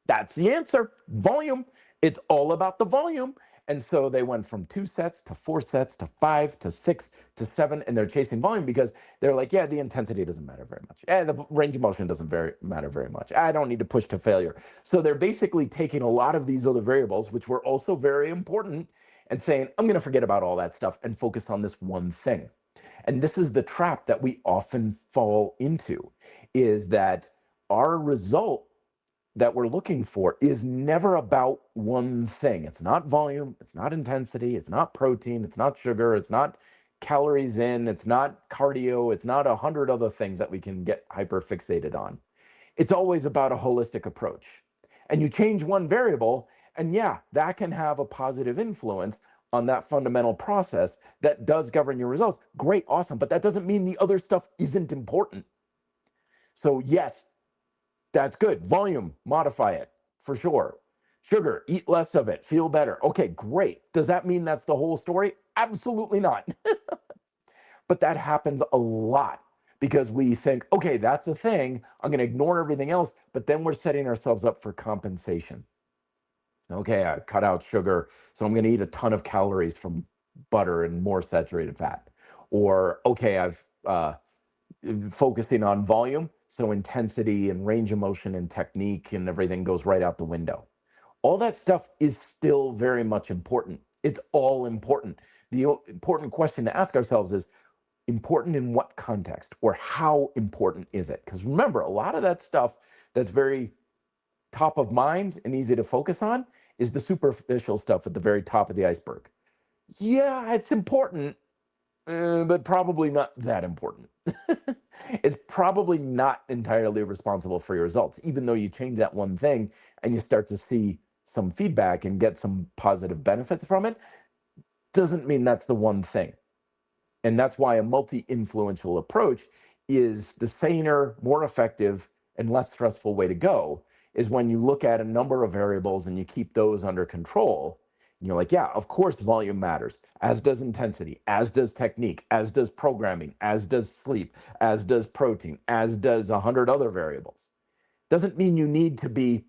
that's the answer, volume. It's all about the volume. And so they went from 2 sets to 4 sets to 5 to 6 to 7, and they're chasing volume because they're like, yeah, the intensity doesn't matter very much. And the range of motion doesn't matter very much. I don't need to push to failure. So they're basically taking a lot of these other variables, which were also very important, and saying, I'm going to forget about all that stuff and focus on this one thing. And this is the trap that we often fall into, is that our result that we're looking for is never about one thing. It's not volume, it's not intensity, it's not protein, it's not sugar, it's not calories in, it's not cardio, it's not 100 other things that we can get hyper fixated on. It's always about a holistic approach. And you change one variable, and yeah, that can have a positive influence on that fundamental process that does govern your results. Great, awesome, but that doesn't mean the other stuff isn't important. So yes, that's good. Volume, modify it for sure. Sugar, eat less of it, feel better. Okay, great. Does that mean that's the whole story? Absolutely not. But that happens a lot because we think, okay, that's the thing. I'm going to ignore everything else. But then we're setting ourselves up for compensation. Okay, I cut out sugar, so I'm going to eat a ton of calories from butter and more saturated fat. Or, okay, I've focusing on volume, so intensity and range of motion and technique and everything goes right out the window. All that stuff is still very much important. It's all important. The important question to ask ourselves is, important in what context, or how important is it? Because remember, a lot of that stuff that's very top of mind and easy to focus on is the superficial stuff at the very top of the iceberg. Yeah, it's important, but probably not that important. It's probably not entirely responsible for your results, even though you change that one thing and you start to see some feedback and get some positive benefits from it, doesn't mean that's the one thing. And that's why a multi-influential approach is the saner, more effective, and less stressful way to go, is when you look at a number of variables and you keep those under control. And you're like, yeah, of course volume matters, as does intensity, as does technique, as does programming, as does sleep, as does protein, as does 100 other variables. Doesn't mean you need to be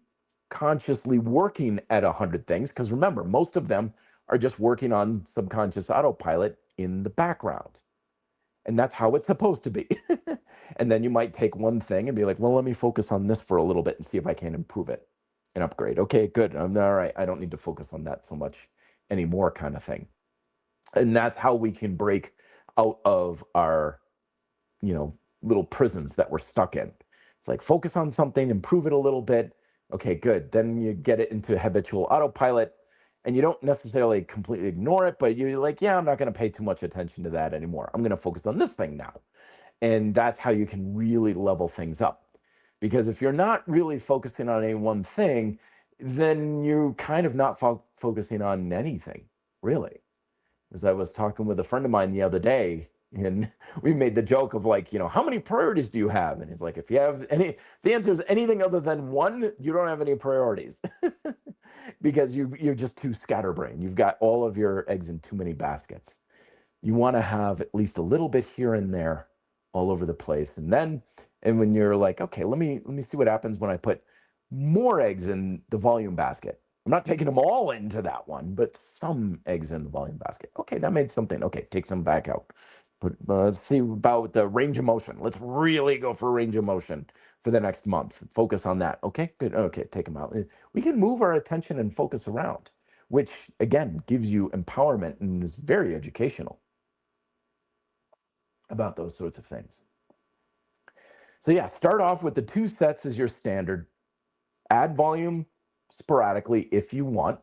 consciously working at 100 things, because remember, most of them are just working on subconscious autopilot in the background. And that's how it's supposed to be. And then you might take one thing and be like, well, let me focus on this for a little bit and see if I can improve it and upgrade. Okay, good. I'm all right. I don't need to focus on that so much anymore, kind of thing. And that's how we can break out of our, little prisons that we're stuck in. It's like, focus on something, improve it a little bit. Okay, good. Then you get it into habitual autopilot, and you don't necessarily completely ignore it, but you're like, yeah, I'm not going to pay too much attention to that anymore. I'm going to focus on this thing now. And that's how you can really level things up. Because if you're not really focusing on any one thing, then you're kind of not focusing on anything, really. As I was talking with a friend of mine the other day, and we made the joke of like, how many priorities do you have? And he's like, if the answer is anything other than one, you don't have any priorities. Because you're just too scatterbrained. You've got all of your eggs in too many baskets. You want to have at least a little bit here and there, all over the place. And when you're like, okay, let me see what happens when I put more eggs in the volume basket. I'm not taking them all into that one, but some eggs in the volume basket. Okay, that made something. Okay, take some back out. But let's see about the range of motion. Let's really go for range of motion for the next month. Focus on that. Okay, good. Okay, take them out. We can move our attention and focus around, which again gives you empowerment and is very educational about those sorts of things. So yeah, start off with the 2 sets as your standard. Add volume sporadically if you want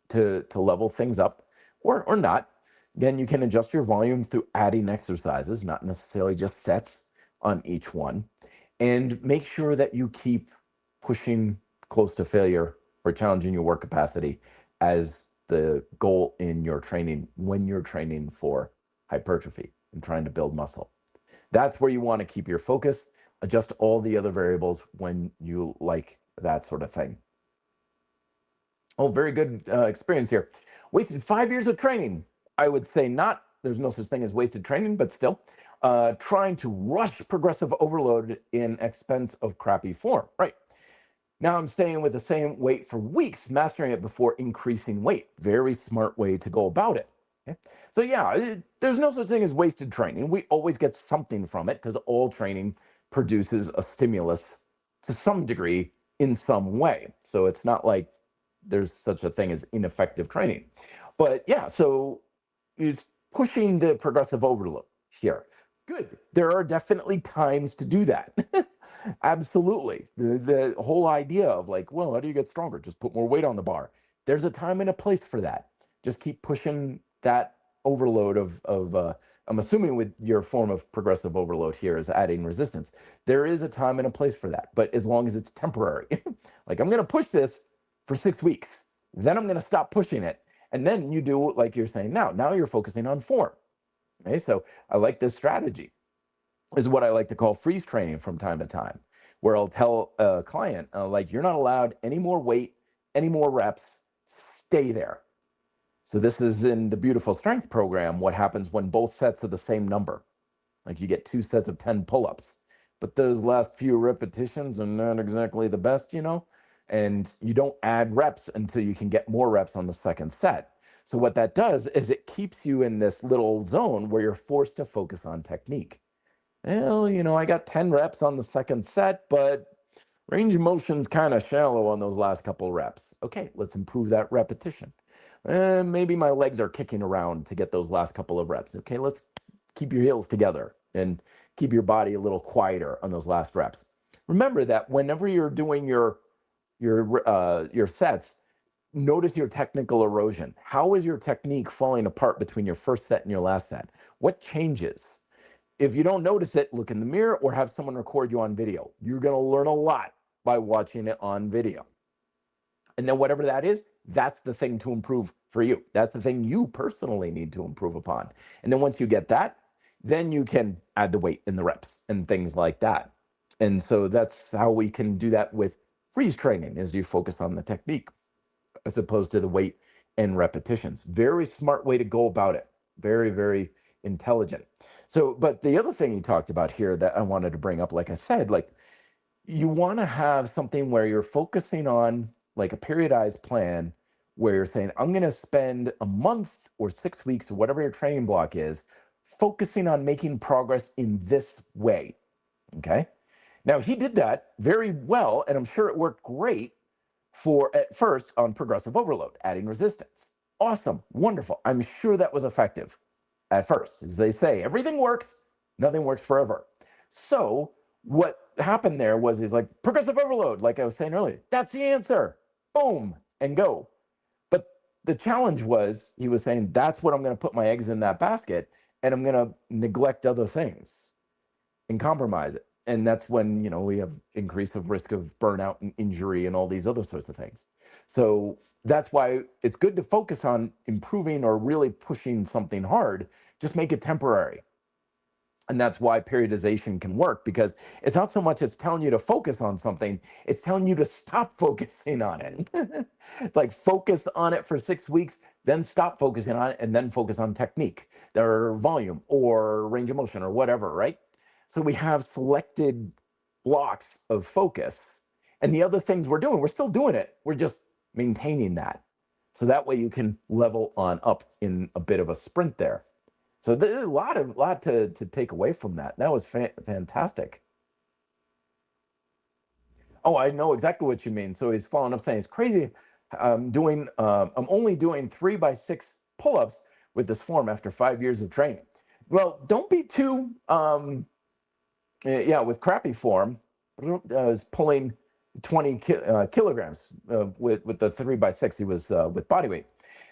to level things up, or not. Again, you can adjust your volume through adding exercises, not necessarily just sets on each one. And make sure that you keep pushing close to failure or challenging your work capacity as the goal in your training when you're training for hypertrophy and trying to build muscle. That's where you want to keep your focus. Adjust all the other variables when you like that sort of thing. Oh, very good experience here. Wasted 5 years of training. I would say not. There's no such thing as wasted training, but still. Trying to rush progressive overload in expense of crappy form. Right. Now I'm staying with the same weight for weeks, mastering it before increasing weight. Very smart way to go about it. Okay? So yeah, there's no such thing as wasted training. We always get something from it because all training produces a stimulus to some degree in some way. So it's not like there's such a thing as ineffective training. But yeah, so it's pushing the progressive overload here. Good. There are definitely times to do that. Absolutely. The whole idea of like, well, how do you get stronger? Just put more weight on the bar. There's a time and a place for that. Just keep pushing that overload of I'm assuming with your form of progressive overload here is adding resistance. There is a time and a place for that, but as long as it's temporary. Like, I'm going to push this for 6 weeks, then I'm going to stop pushing it. And then you do like you're saying now you're focusing on form. Okay, so I like this strategy. Is what I like to call freeze training from time to time, where I'll tell a client, like, you're not allowed any more weight, any more reps, stay there. So this is in the Beautiful Strength program, what happens when both sets are the same number. Like, you get 2 sets of 10 pull-ups, but those last few repetitions are not exactly the best, and you don't add reps until you can get more reps on the second set. So what that does is it keeps you in this little zone where you're forced to focus on technique. Well, I got 10 reps on the second set, but range of motion's kind of shallow on those last couple reps. Okay, let's improve that repetition. Maybe my legs are kicking around to get those last couple of reps. Okay, let's keep your heels together and keep your body a little quieter on those last reps. Remember that whenever you're doing your sets, notice your technical erosion. How is your technique falling apart between your first set and your last set? What changes? If you don't notice it, look in the mirror or have someone record you on video. You're going to learn a lot by watching it on video. And then whatever that is, that's the thing to improve for you. That's the thing you personally need to improve upon. And then once you get that, then you can add the weight and the reps and things like that. And so that's how we can do that with freeze training, is you focus on the technique as opposed to the weight and repetitions. Very smart way to go about it. Very, very intelligent. So, but the other thing you talked about here that I wanted to bring up, like I said, like, you want to have something where you're focusing on, like, a periodized plan where you're saying, I'm going to spend a month or 6 weeks or whatever your training block is, focusing on making progress in this way. Okay. Now, he did that very well, and I'm sure it worked great for at first on progressive overload, adding resistance. Awesome. Wonderful. I'm sure that was effective at first. As they say, everything works, nothing works forever. So what happened there was he's like, progressive overload, like I was saying earlier, that's the answer. Boom, and go. But the challenge was, he was saying, that's what I'm going to put my eggs in that basket, and I'm going to neglect other things and compromise it. And that's when, we have increase of risk of burnout and injury and all these other sorts of things. So that's why it's good to focus on improving or really pushing something hard. Just make it temporary. And that's why periodization can work, because it's not so much it's telling you to focus on something, it's telling you to stop focusing on it. It's like, focus on it for 6 weeks, then stop focusing on it, and then focus on technique or volume or range of motion or whatever, right? So we have selected blocks of focus, and the other things we're still doing it. We're just maintaining that. So that way you can level on up in a bit of a sprint there. So there's a lot to take away from that. That was fantastic. Oh, I know exactly what you mean. So he's following up saying, it's crazy. I'm only doing 3x6 pull-ups with this form after 5 years of training. Well, don't be too, with crappy form. I was pulling 20 kilograms with the 3x6. He was with body weight.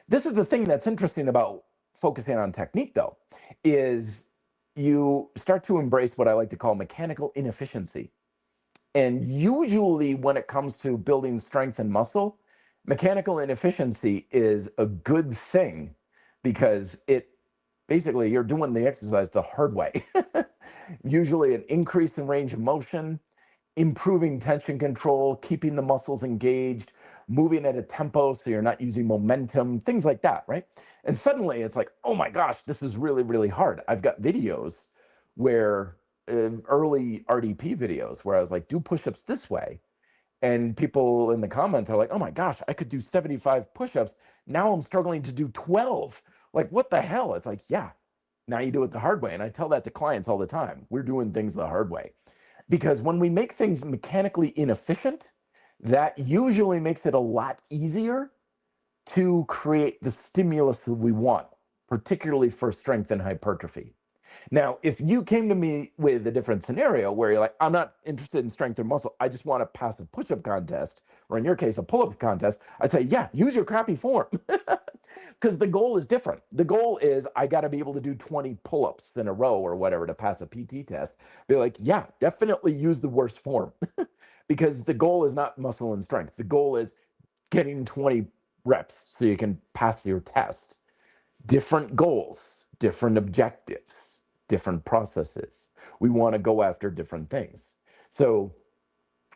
This is the thing that's interesting about focusing on technique, though, is you start to embrace what I like to call mechanical inefficiency. And usually when it comes to building strength and muscle, mechanical inefficiency is a good thing, because it basically, you're doing the exercise the hard way. Usually an increase in range of motion, improving tension control, keeping the muscles engaged, moving at a tempo so you're not using momentum, things like that, right? And suddenly it's like, oh my gosh, this is really, really hard. I've got videos where, early RDP videos, where I was like, do push-ups this way. And people in the comments are like, oh my gosh, I could do 75 push-ups. Now I'm struggling to do 12. Like, what the hell? It's like, yeah, now you do it the hard way. And I tell that to clients all the time. We're doing things the hard way. Because when we make things mechanically inefficient, that usually makes it a lot easier to create the stimulus that we want, particularly for strength and hypertrophy. Now, if you came to me with a different scenario where you're like, I'm not interested in strength or muscle, I just want to pass a push-up contest, or in your case, a pull-up contest, I'd say, yeah, use your crappy form. because the goal is different. The goal is I got to be able to do 20 pull-ups in a row or whatever to pass a PT test. Be like, yeah, definitely use the worst form because the goal is not muscle and strength. The goal is getting 20 reps so you can pass your test. Different goals, different objectives, different processes. We want to go after different things. So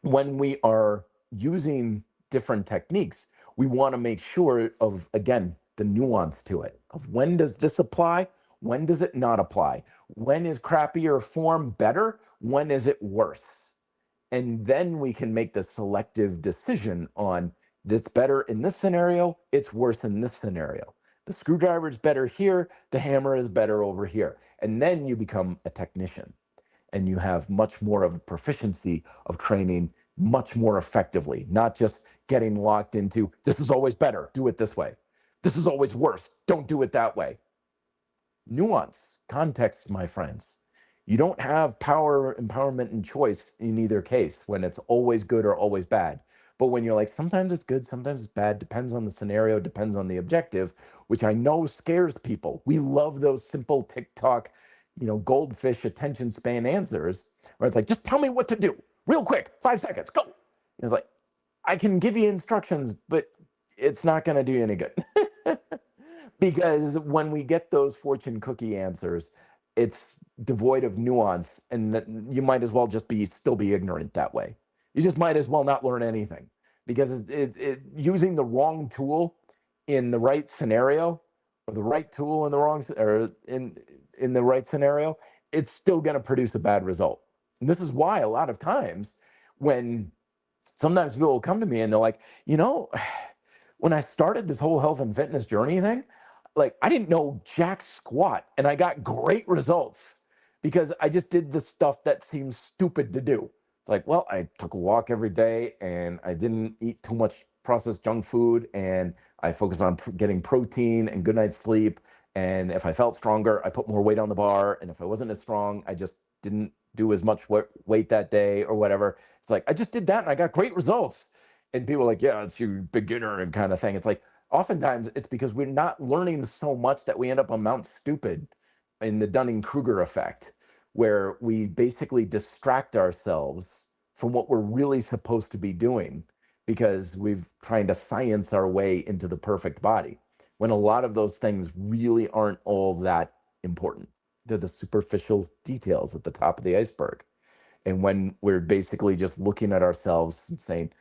when we are using different techniques, we want to make sure of, again, the nuance to it of when does this apply? When does it not apply? When is crappier form better? When is it worse? And then we can make the selective decision on this better in this scenario, it's worse in this scenario. The screwdriver is better here, the hammer is better over here. And then you become a technician and you have much more of a proficiency of training much more effectively, not just getting locked into this is always better, do it this way. This is always worse, don't do it that way. Nuance, context, my friends. You don't have power, empowerment, and choice in either case when it's always good or always bad. But when you're like, sometimes it's good, sometimes it's bad, depends on the scenario, depends on the objective, which I know scares people. We love those simple TikTok, goldfish attention span answers where it's like, just tell me what to do real quick, 5 seconds, go. And it's like, I can give you instructions, but it's not going to do you any good. Because when we get those fortune cookie answers, it's devoid of nuance, and that you might as well just still be ignorant that way. You just might as well not learn anything, because using the wrong tool in the right scenario, or the right tool in the wrong or in the right scenario, it's still going to produce a bad result. And this is why a lot of times when sometimes people will come to me and they're like, when I started this whole health and fitness journey thing, like I didn't know jack squat and I got great results because I just did the stuff that seems stupid to do. It's like, well, I took a walk every day and I didn't eat too much processed junk food and I focused on getting protein and good night's sleep. And if I felt stronger, I put more weight on the bar. And if I wasn't as strong, I just didn't do as much weight that day or whatever. It's like, I just did that and I got great results. And people are like, yeah, it's your beginner and kind of thing. It's like, oftentimes it's because we're not learning so much that we end up on Mount Stupid in the Dunning-Kruger effect, where we basically distract ourselves from what we're really supposed to be doing because we've trying to science our way into the perfect body, when a lot of those things really aren't all that important. They're the superficial details at the top of the iceberg. And when we're basically just looking at ourselves and saying,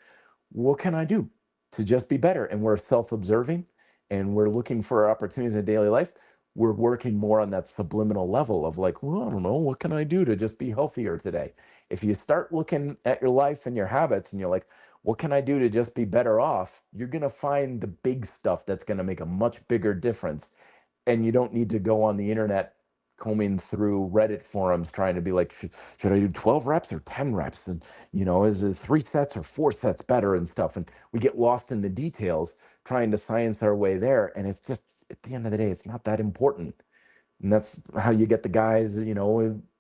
what can I do to just be better? And we're self-observing and we're looking for opportunities in daily life. We're working more on that subliminal level of like, well, I don't know, what can I do to just be healthier today? If you start looking at your life and your habits and you're like, what can I do to just be better off? You're going to find the big stuff that's going to make a much bigger difference. And you don't need to go on the internet combing through Reddit forums trying to be like, should I do 12 reps or 10 reps? And, is it 3 sets or 4 sets better and stuff? And we get lost in the details trying to science our way there. And it's just, at the end of the day, it's not that important. And that's how you get the guys,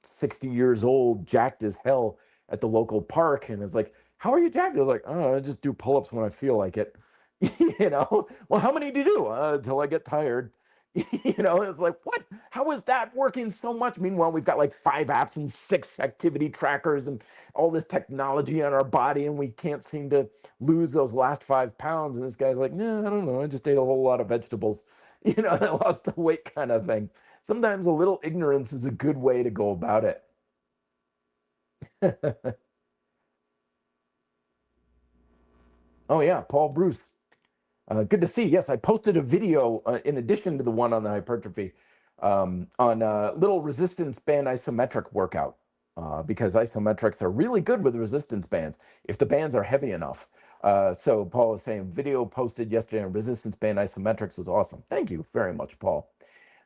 60 years old, jacked as hell at the local park. And it's like, how are you jacked? I was like, oh, I just do pull-ups when I feel like it. Well, how many do you do? Until I get tired. It's like, what? How is that working so much? Meanwhile, we've got like 5 apps and 6 activity trackers and all this technology on our body, and we can't seem to lose those last 5 pounds. And this guy's like, no, I don't know. I just ate a whole lot of vegetables, and I lost the weight kind of thing. Sometimes a little ignorance is a good way to go about it. Oh, yeah, Paul Bruce. Good to see. Yes, I posted a video in addition to the one on the hypertrophy on a little resistance band isometric workout because isometrics are really good with resistance bands if the bands are heavy enough. So Paul was saying video posted yesterday on resistance band isometrics was awesome. Thank you very much, Paul.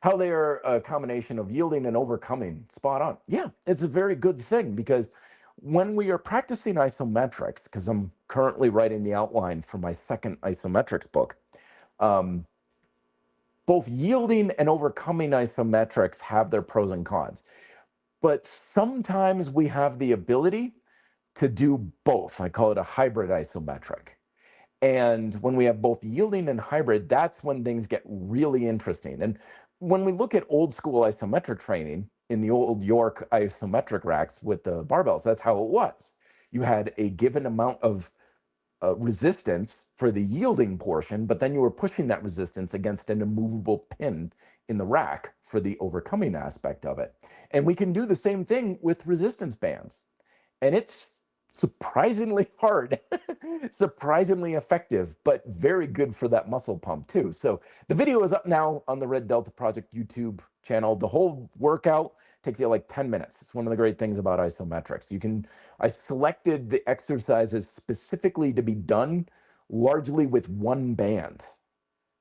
How they are a combination of yielding and overcoming. Spot on. Yeah, it's a very good thing because when we are practicing isometrics, because I'm currently writing the outline for my second isometrics book, both yielding and overcoming isometrics have their pros and cons. But sometimes we have the ability to do both. I call it a hybrid isometric. And when we have both yielding and hybrid, that's when things get really interesting. And when we look at old school isometric training in the old York isometric racks with the barbells, that's how it was. You had a given amount of resistance for the yielding portion, but then you were pushing that resistance against an immovable pin in the rack for the overcoming aspect of it. And we can do the same thing with resistance bands. And it's surprisingly hard, surprisingly effective, but very good for that muscle pump too. So the video is up now on the Red Delta Project YouTube channel. The whole workout takes you like 10 minutes. It's one of the great things about isometrics. I selected the exercises specifically to be done largely with one band,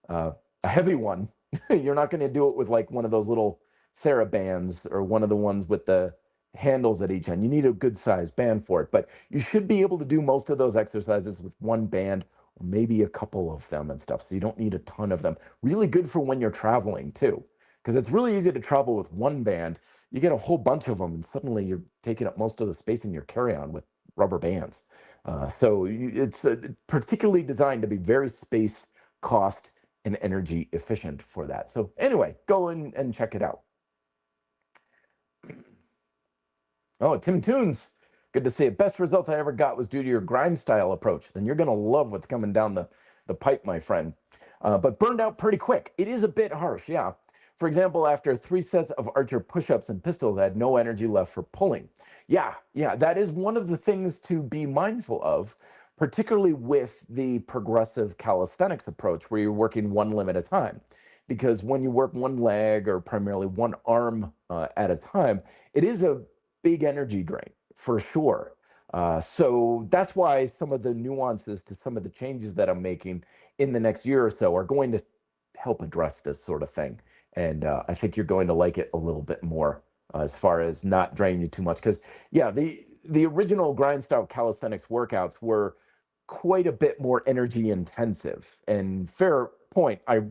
a heavy one. You're not going to do it with like one of those little TheraBands or one of the ones with the handles at each end. You need a good sized band for it, but you should be able to do most of those exercises with one band or maybe a couple of them and stuff. So you don't need a ton of them. Really good for when you're traveling too, because it's really easy to travel with one band. You get a whole bunch of them and suddenly you're taking up most of the space in your carry-on with rubber bands. It's particularly designed to be very space, cost, and energy efficient for that. So anyway, go in and check it out. Oh, Tim Toons, good to see it. Best results I ever got was due to your grind style approach. Then you're going to love what's coming down the pipe, my friend. But burned out pretty quick. It is a bit harsh, yeah. For example, after 3 sets of archer push-ups and pistols, I had no energy left for pulling. Yeah, that is one of the things to be mindful of, particularly with the progressive calisthenics approach, where you're working one limb at a time. Because when you work one leg or primarily one arm at a time, it is a big energy drain for sure. So that's why some of the nuances to some of the changes that I'm making in the next year or so are going to help address this sort of thing. And I think you're going to like it a little bit more as far as not draining you too much. Because, yeah, the original grind style calisthenics workouts were quite a bit more energy intensive. And fair point, I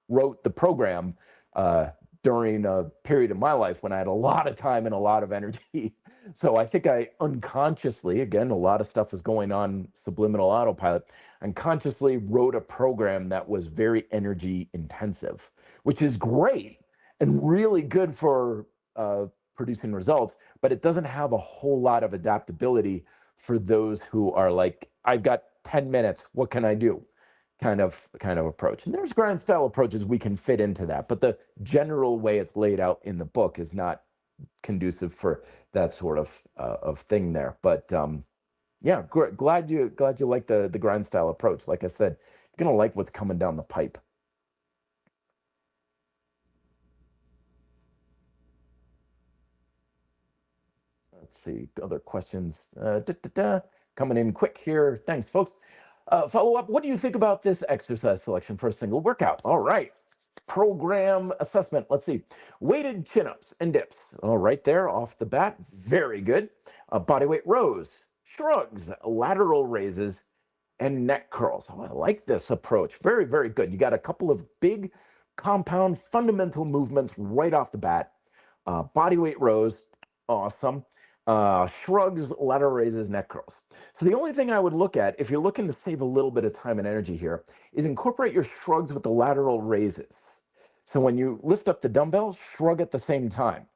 wrote the program during a period of my life when I had a lot of time and a lot of energy. So I think I unconsciously, again, a lot of stuff was going on subliminal autopilot, unconsciously wrote a program that was very energy intensive, which is great and really good for producing results, but it doesn't have a whole lot of adaptability for those who are like, I've got 10 minutes, what can I do? Kind of approach. And there's grind style approaches we can fit into that, but the general way it's laid out in the book is not conducive for that sort of thing there. But yeah, glad you like the grind style approach. Like I said, you're gonna like what's coming down the pipe. Let's see, other questions coming in quick here. Thanks, folks. Follow up, what do you think about this exercise selection for a single workout? All right, program assessment. Let's see, weighted chin-ups and dips. All right, there off the bat, very good. Bodyweight rows, shrugs, lateral raises, and neck curls. Oh, I like this approach. Very, very good. You got a couple of big compound fundamental movements right off the bat. Bodyweight rows, awesome. Shrugs, lateral raises, neck curls. So the only thing I would look at, if you're looking to save a little bit of time and energy here, is incorporate your shrugs with the lateral raises. So when you lift up the dumbbell, shrug at the same time.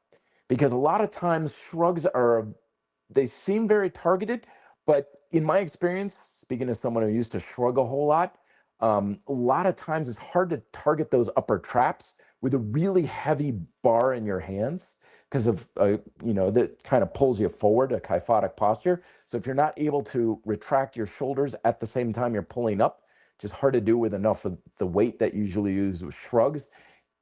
Because a lot of times shrugs they seem very targeted, but in my experience, speaking as someone who used to shrug a whole lot of times it's hard to target those upper traps with a really heavy bar in your hands because of, that kind of pulls you forward, a kyphotic posture. So if you're not able to retract your shoulders at the same time you're pulling up, which is hard to do with enough of the weight that you usually use with shrugs,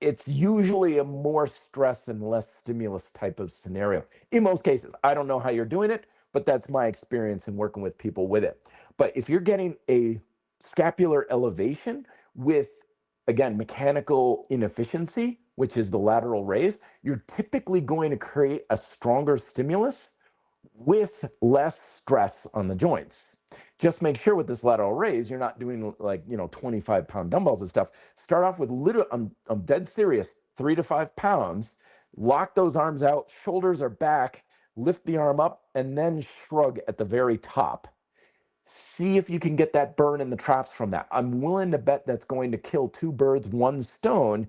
it's usually a more stress and less stimulus type of scenario. In most cases, I don't know how you're doing it, but that's my experience in working with people with it. But if you're getting a scapular elevation with, again, mechanical inefficiency, which is the lateral raise, you're typically going to create a stronger stimulus with less stress on the joints. Just make sure with this lateral raise, you're not doing like, 25-pound dumbbells and stuff. Start off with I'm dead serious, 3 to 5 pounds, lock those arms out, shoulders are back, lift the arm up, and then shrug at the very top. See if you can get that burn in the traps from that. I'm willing to bet that's going to kill two birds, one stone.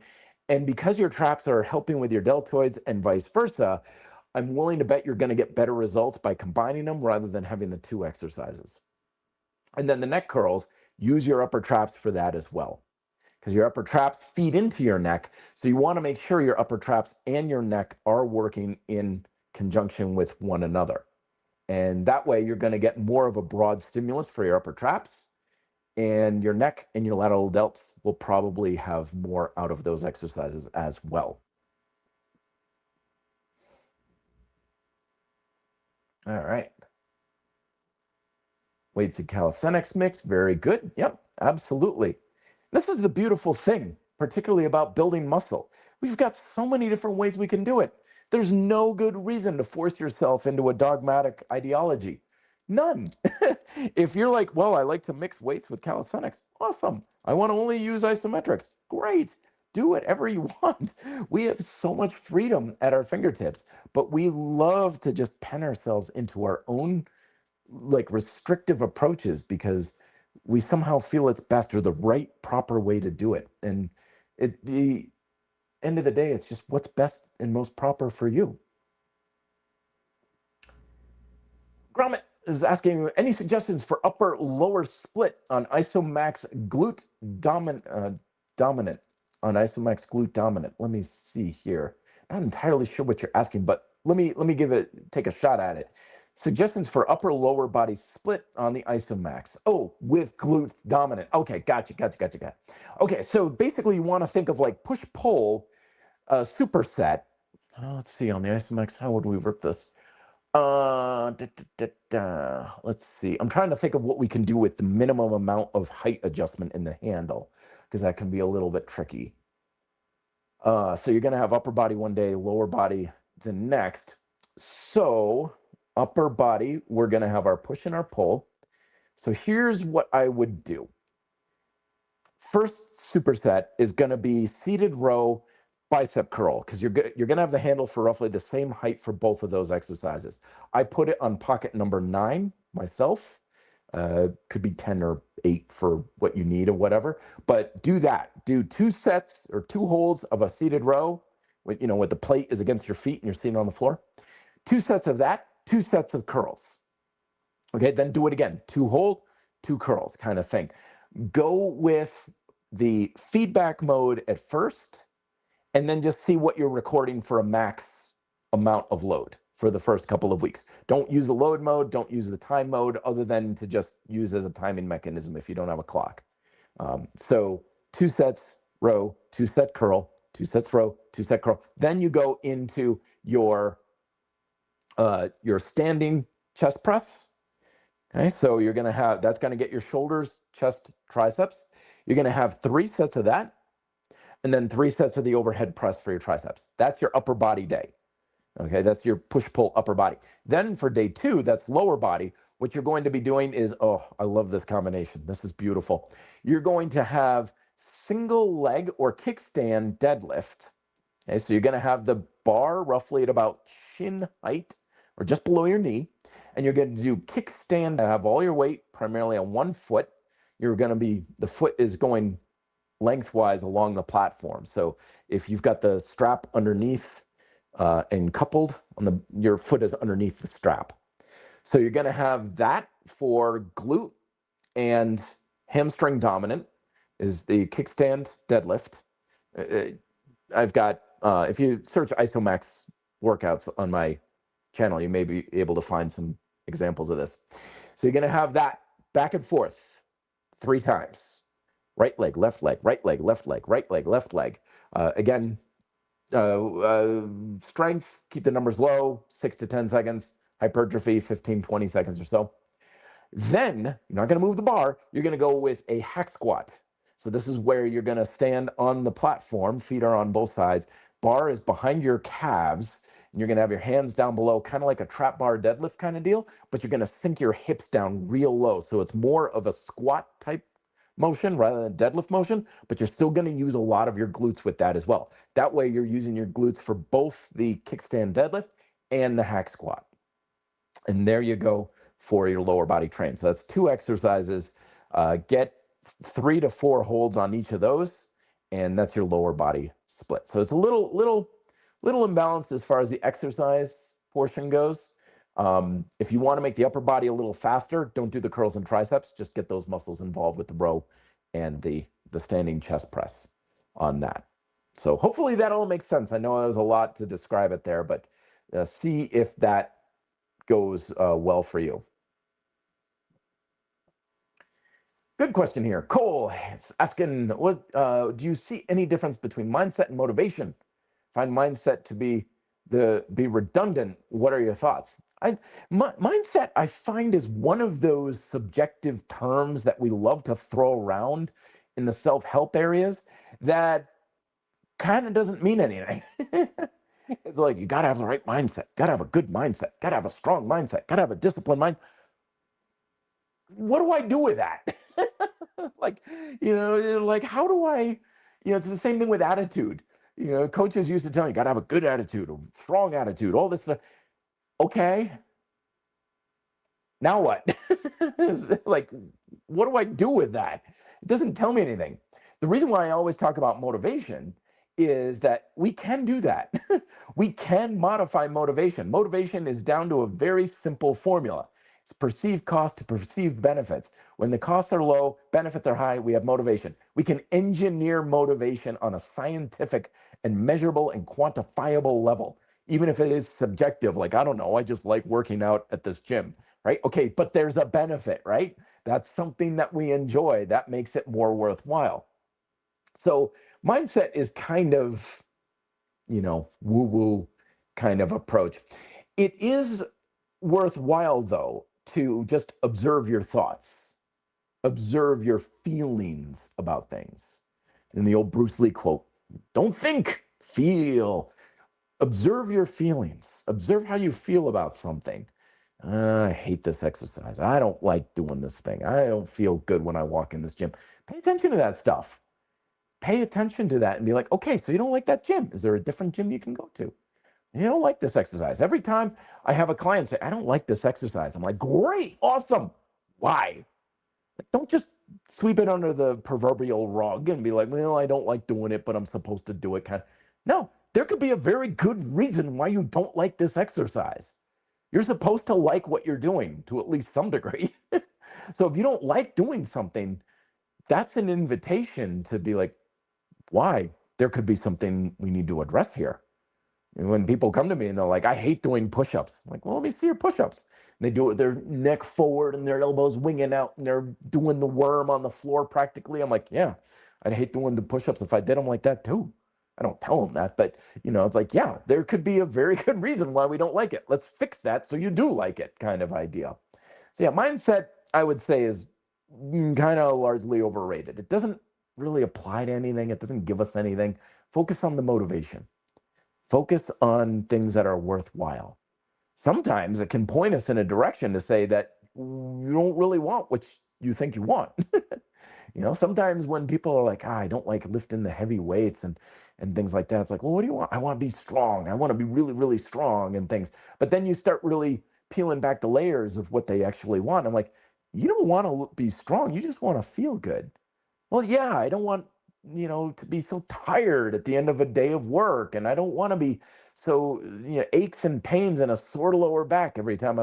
And because your traps are helping with your deltoids and vice versa, I'm willing to bet you're going to get better results by combining them rather than having the two exercises. And then the neck curls, use your upper traps for that as well, because your upper traps feed into your neck. So you want to make sure your upper traps and your neck are working in conjunction with one another. And that way you're going to get more of a broad stimulus for your upper traps, and your neck and your lateral delts will probably have more out of those exercises as well. All right. Weights and calisthenics mix, very good. Yep, absolutely. This is the beautiful thing, particularly about building muscle. We've got so many different ways we can do it. There's no good reason to force yourself into a dogmatic ideology. None. If you're like, well, I like to mix weights with calisthenics, awesome. I want to only use isometrics. Great. Do whatever you want. We have so much freedom at our fingertips, but we love to just pen ourselves into our own like restrictive approaches because we somehow feel it's best or the right proper way to do it. And at the end of the day, it's just what's best and most proper for you. Gromit is asking any suggestions for upper lower split on Isomax glute dominant on Isomax glute dominant. Let me see here. Not entirely sure what you're asking, but let me take a shot at it. Suggestions for upper lower body split on the Isomax. Oh, with glute dominant. Okay, gotcha. Okay, so basically you want to think of like push pull superset. Let's see on the Isomax. How would we work this? Let's see. I'm trying to think of what we can do with the minimum amount of height adjustment in the handle, because that can be a little bit tricky. So you're going to have upper body one day, lower body the next. So upper body, we're going to have our push and our pull. So here's what I would do. First superset is going to be seated row bicep curl, because you're going to have the handle for roughly the same height for both of those exercises. I put it on pocket number 9 myself. Could be 10 or 8 for what you need or whatever, but do that. Do 2 sets or 2 holds of a seated row with, with the plate is against your feet and you're sitting on the floor. 2 sets of that, 2 sets of curls. Okay, then do it again. 2 hold, 2 curls kind of thing. Go with the feedback mode at first, and then just see what you're recording for a max amount of load for the first couple of weeks. Don't use the load mode, don't use the time mode, other than to just use as a timing mechanism if you don't have a clock. So 2 sets row, 2 set curl, 2 sets row, 2 set curl. Then you go into your standing chest press. Okay, so you're gonna have, that's gonna get your shoulders, chest, triceps. You're gonna have 3 sets of that, and then 3 sets of the overhead press for your triceps. That's your upper body day. Okay, that's your push-pull upper body. Then for day 2, that's lower body. What you're going to be doing is, oh, I love this combination. This is beautiful. You're going to have single leg or kickstand deadlift. Okay, so you're going to have the bar roughly at about shin height or just below your knee. And you're going to do kickstand, have all your weight primarily on one foot. You're going to be, the foot is going lengthwise along the platform. So if you've got the strap underneath and coupled on your foot is underneath the strap. So you're going to have that for glute and hamstring dominant is the kickstand deadlift. I've got, if you search Isomax workouts on my channel, you may be able to find some examples of this. So you're going to have that back and forth 3 times. Right leg, left leg, right leg, left leg, right leg, left leg. Again, strength, keep the numbers low, 6 to 10 seconds. Hypertrophy, 15, 20 seconds or so. Then, you're not going to move the bar. You're going to go with a hack squat. So this is where you're going to stand on the platform. Feet are on both sides. Bar is behind your calves. And you're going to have your hands down below, kind of like a trap bar deadlift kind of deal. But you're going to sink your hips down real low. So it's more of a squat type motion rather than deadlift motion, but you're still going to use a lot of your glutes with that as well. That way you're using your glutes for both the kickstand deadlift and the hack squat. And there you go for your lower body train. So that's 2 exercises. Get 3 to 4 holds on each of those, and that's your lower body split. So it's a little imbalanced as far as the exercise portion goes. If you want to make the upper body a little faster, don't do the curls and triceps. Just get those muscles involved with the row and the standing chest press on that. So hopefully that all makes sense. I know there was a lot to describe it there, but see if that goes well for you. Good question here. Cole is asking, what do you see any difference between mindset and motivation? Find mindset to be redundant. What are your thoughts? Mindset, I find, is one of those subjective terms that we love to throw around in the self-help areas that kind of doesn't mean anything. It's like, you got to have the right mindset, got to have a good mindset, got to have a strong mindset, got to have a disciplined mind. What do I do with that? Like, like, how do I, it's the same thing with attitude. Coaches used to tell you got to have a good attitude, a strong attitude, all this stuff. Okay. Now what? Like, what do I do with that? It doesn't tell me anything. The reason why I always talk about motivation is that we can do that. We can modify motivation. Motivation is down to a very simple formula. It's perceived cost to perceived benefits. When the costs are low, benefits are high, we have motivation. We can engineer motivation on a scientific and measurable and quantifiable level, even if it is subjective, like, I don't know, I just like working out at this gym, right? Okay, but there's a benefit, right? That's something that we enjoy. That makes it more worthwhile. So mindset is kind of, woo-woo kind of approach. It is worthwhile, though, to just observe your thoughts, observe your feelings about things. In the old Bruce Lee quote, don't think, feel. Observe your feelings. Observe how you feel about something. I hate this exercise. I don't like doing this thing. I don't feel good when I walk in this gym. Pay attention to that stuff. Pay attention to that and be like, okay, so you don't like that gym. Is there a different gym you can go to? You don't like this exercise. Every time I have a client say, I don't like this exercise, I'm like, great, awesome. Why? Don't just sweep it under the proverbial rug and be like, well, I don't like doing it, but I'm supposed to do it. No, there could be a very good reason why you don't like this exercise. You're supposed to like what you're doing to at least some degree. So if you don't like doing something, that's an invitation to be like, why? There could be something we need to address here. And when people come to me and they're like, I hate doing push-ups. I'm like, well, let me see your push-ups. And they do it with their neck forward and their elbows winging out and they're doing the worm on the floor practically. I'm like, yeah, I'd hate doing the push-ups if I did them like that too. I don't tell them that, but it's like, yeah, there could be a very good reason why we don't like it. Let's fix that so you do like it, kind of idea. So yeah, mindset, I would say, is kind of largely overrated. It doesn't really apply to anything. It doesn't give us anything. Focus on the motivation. Focus on things that are worthwhile. Sometimes it can point us in a direction to say that you don't really want what you think you want. Sometimes when people are like, I don't like lifting the heavy weights and things like that, it's like, well, what do you want? I want to be strong. I want to be really, really strong and things. But then you start really peeling back the layers of what they actually want. I'm like, you don't want to be strong. You just want to feel good. Well, yeah, I don't want, to be so tired at the end of a day of work. And I don't want to be so, aches and pains and a sore lower back every time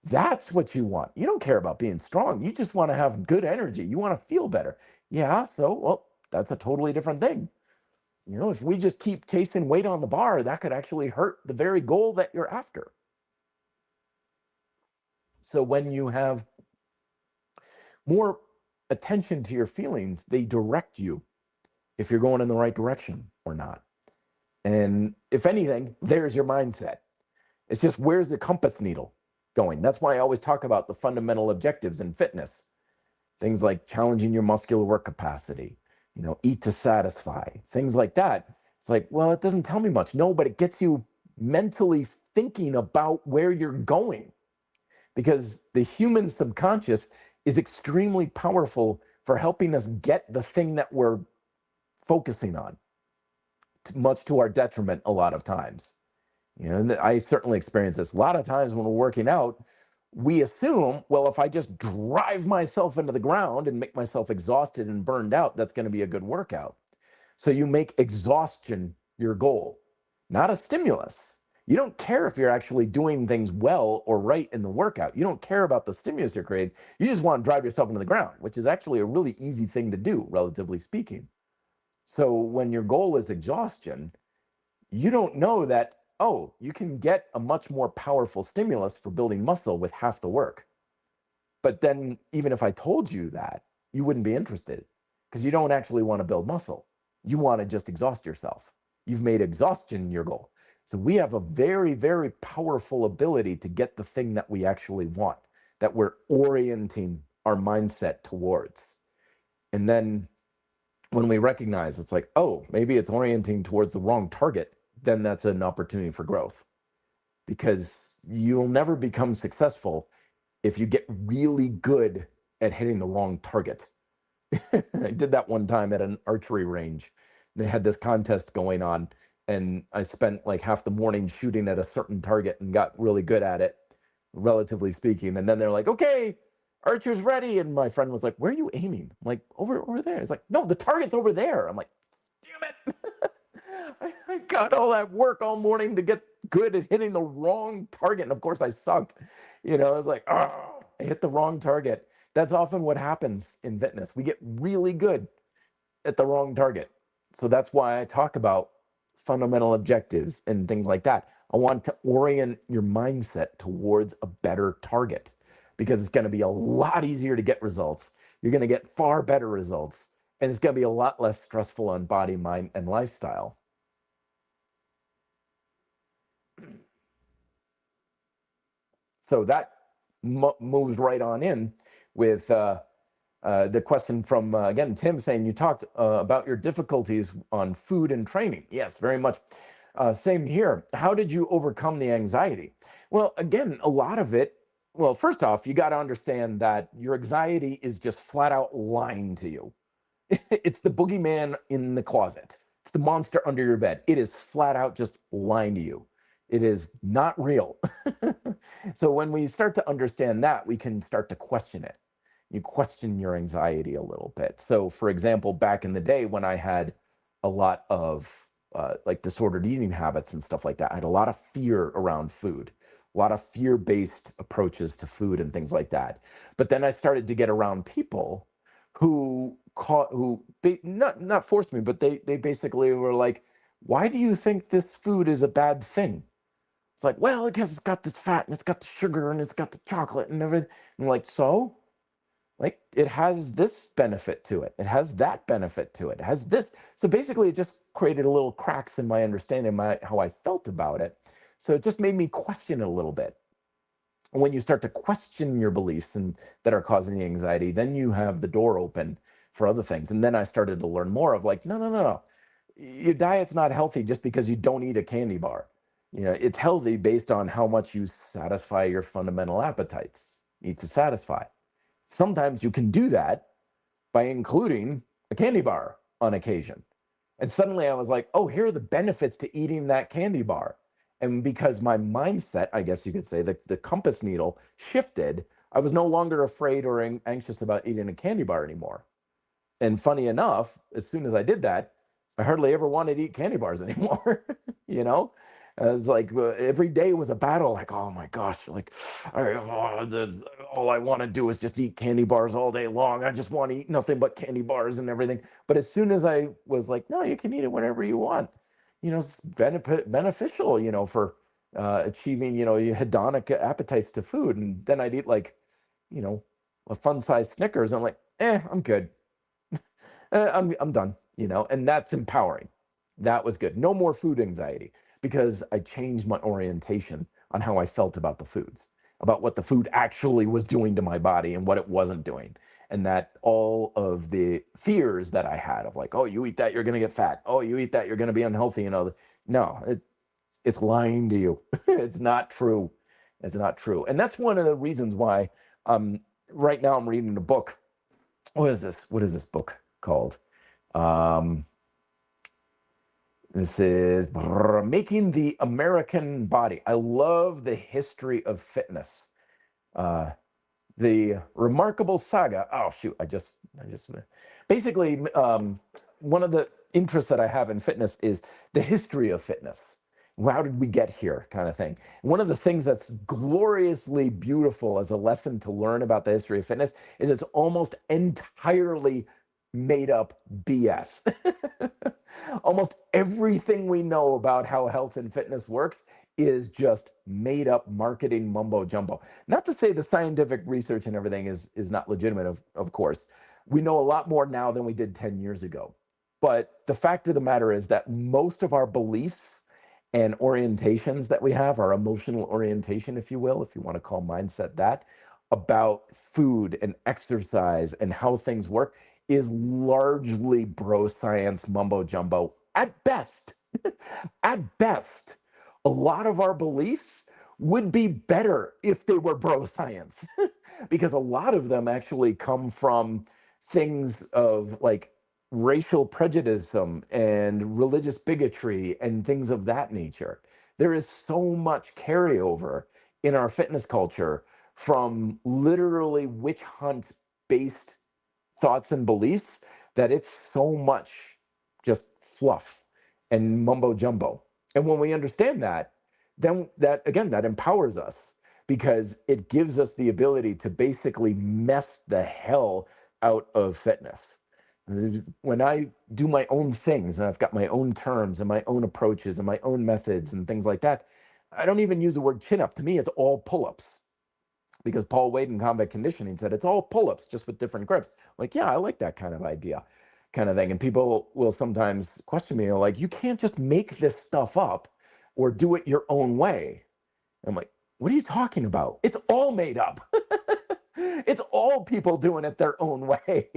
that's what you want. You don't care about being strong. You just want to have good energy. You want to feel better. Yeah, so, well, that's a totally different thing. If we just keep chasing weight on the bar, that could actually hurt the very goal that you're after. So when you have more attention to your feelings, they direct you if you're going in the right direction or not. And if anything, there's your mindset. It's just, where's the compass needle going? That's why I always talk about the fundamental objectives in fitness. Things like challenging your muscular work capacity, eat to satisfy, things like that. It's like, well, it doesn't tell me much. No, but it gets you mentally thinking about where you're going, because the human subconscious is extremely powerful for helping us get the thing that we're focusing on, much to our detriment a lot of times. And I certainly experience this. A lot of times when we're working out, We assume, well, if I just drive myself into the ground and make myself exhausted and burned out, that's going to be a good workout. So you make exhaustion your goal, not a stimulus. You don't care if you're actually doing things well or right in the workout. You don't care about the stimulus you're creating. You just want to drive yourself into the ground, which is actually a really easy thing to do, relatively speaking. So when your goal is exhaustion, you don't know that, oh, you can get a much more powerful stimulus for building muscle with half the work. But then, even if I told you that, you wouldn't be interested because you don't actually want to build muscle. You want to just exhaust yourself. You've made exhaustion your goal. So we have a very, very powerful ability to get the thing that we actually want, that we're orienting our mindset towards. And then when we recognize it's like, oh, maybe it's orienting towards the wrong target, then that's an opportunity for growth, because you'll never become successful if you get really good at hitting the wrong target. I did that one time at an archery range. They had this contest going on, and I spent like half the morning shooting at a certain target and got really good at it, relatively speaking. And then they're like, okay, archer's ready. And my friend was like, where are you aiming? I'm like, over there. It's like, no, the target's over there. I'm like, damn it. I got all that work all morning to get good at hitting the wrong target. And of course I sucked. I was like, oh, I hit the wrong target. That's often what happens in fitness. We get really good at the wrong target. So that's why I talk about fundamental objectives and things like that. I want to orient your mindset towards a better target, because it's going to be a lot easier to get results. You're going to get far better results, and it's going to be a lot less stressful on body, mind, and lifestyle. So that moves right on in with the question from, again, Tim, saying you talked about your difficulties on food and training. Yes, very much. Same here. How did you overcome the anxiety? Well, again, a lot of it, well, first off, you got to understand that your anxiety is just flat out lying to you. It's the boogeyman in the closet. It's the monster under your bed. It is flat out just lying to you. It is not real. So when we start to understand that, we can start to question it. You question your anxiety a little bit. So, for example, back in the day when I had a lot of like disordered eating habits and stuff like that, I had a lot of fear around food, a lot of fear-based approaches to food and things like that. But then I started to get around people who not forced me, but they basically were like, "Why do you think this food is a bad thing?" It's like, well, because it's got this fat and it's got the sugar and it's got the chocolate and everything. And I'm like, so? Like, it has this benefit to it. It has that benefit to it. It has this. So basically, it just created a little cracks in my understanding, how I felt about it. So it just made me question it a little bit. When you start to question your beliefs and that are causing the anxiety, then you have the door open for other things. And then I started to learn more of like, no. Your diet's not healthy just because you don't eat a candy bar. It's healthy based on how much you satisfy your fundamental appetites, need to satisfy. Sometimes you can do that by including a candy bar on occasion. And suddenly I was like, oh, here are the benefits to eating that candy bar. And because my mindset, I guess you could say, the compass needle shifted, I was no longer afraid or anxious about eating a candy bar anymore. And funny enough, as soon as I did that, I hardly ever wanted to eat candy bars anymore. you know, it's like every day was a battle. Like, oh my gosh, like all I want to do is just eat candy bars all day long. I just want to eat nothing but candy bars and everything. But as soon as I was like, no, you can eat it whenever you want. It's beneficial. For achieving your hedonic appetites to food. And then I'd eat like, a fun-sized Snickers. I'm like, I'm good. I'm done, and that's empowering. That was good. No more food anxiety, because I changed my orientation on how I felt about the foods, about what the food actually was doing to my body and what it wasn't doing. And that all of the fears that I had of like, oh, you eat that, you're going to get fat. Oh, you eat that, you're going to be unhealthy. No, it's lying to you. It's not true. It's not true. And that's one of the reasons why right now I'm reading a book. What is this book called? This is Making the American Body. I love the history of fitness. Uh, the remarkable saga. Oh shoot! I just basically one of the interests that I have in fitness is the history of fitness. How did we get here, kind of thing. One of the things that's gloriously beautiful as a lesson to learn about the history of fitness is it's almost entirely made up BS. Almost everything we know about how health and fitness works is just made up marketing mumbo jumbo. Not to say the scientific research and everything is not legitimate, of course. We know a lot more now than we did 10 years ago. But the fact of the matter is that most of our beliefs and orientations that we have, our emotional orientation, if you will, if you want to call mindset that, about food and exercise and how things work, is largely bro science mumbo jumbo at best. At best, a lot of our beliefs would be better if they were bro science, because a lot of them actually come from things of like racial prejudice and religious bigotry and things of that nature. There is so much carryover in our fitness culture from literally witch hunt based thoughts and beliefs that it's so much just fluff and mumbo jumbo. And when we understand that, then that again, that empowers us because it gives us the ability to basically mess the hell out of fitness. When I do my own things and I've got my own terms and my own approaches and my own methods and things like that, I don't even use the word chin up. To me, it's all pull ups because Paul Wade in combat conditioning said it's all pull-ups just with different grips. Like, yeah, I like that kind of idea, kind of thing. And people will sometimes question me, like, you can't just make this stuff up or do it your own way. And I'm like, what are you talking about? It's all made up. It's all people doing it their own way.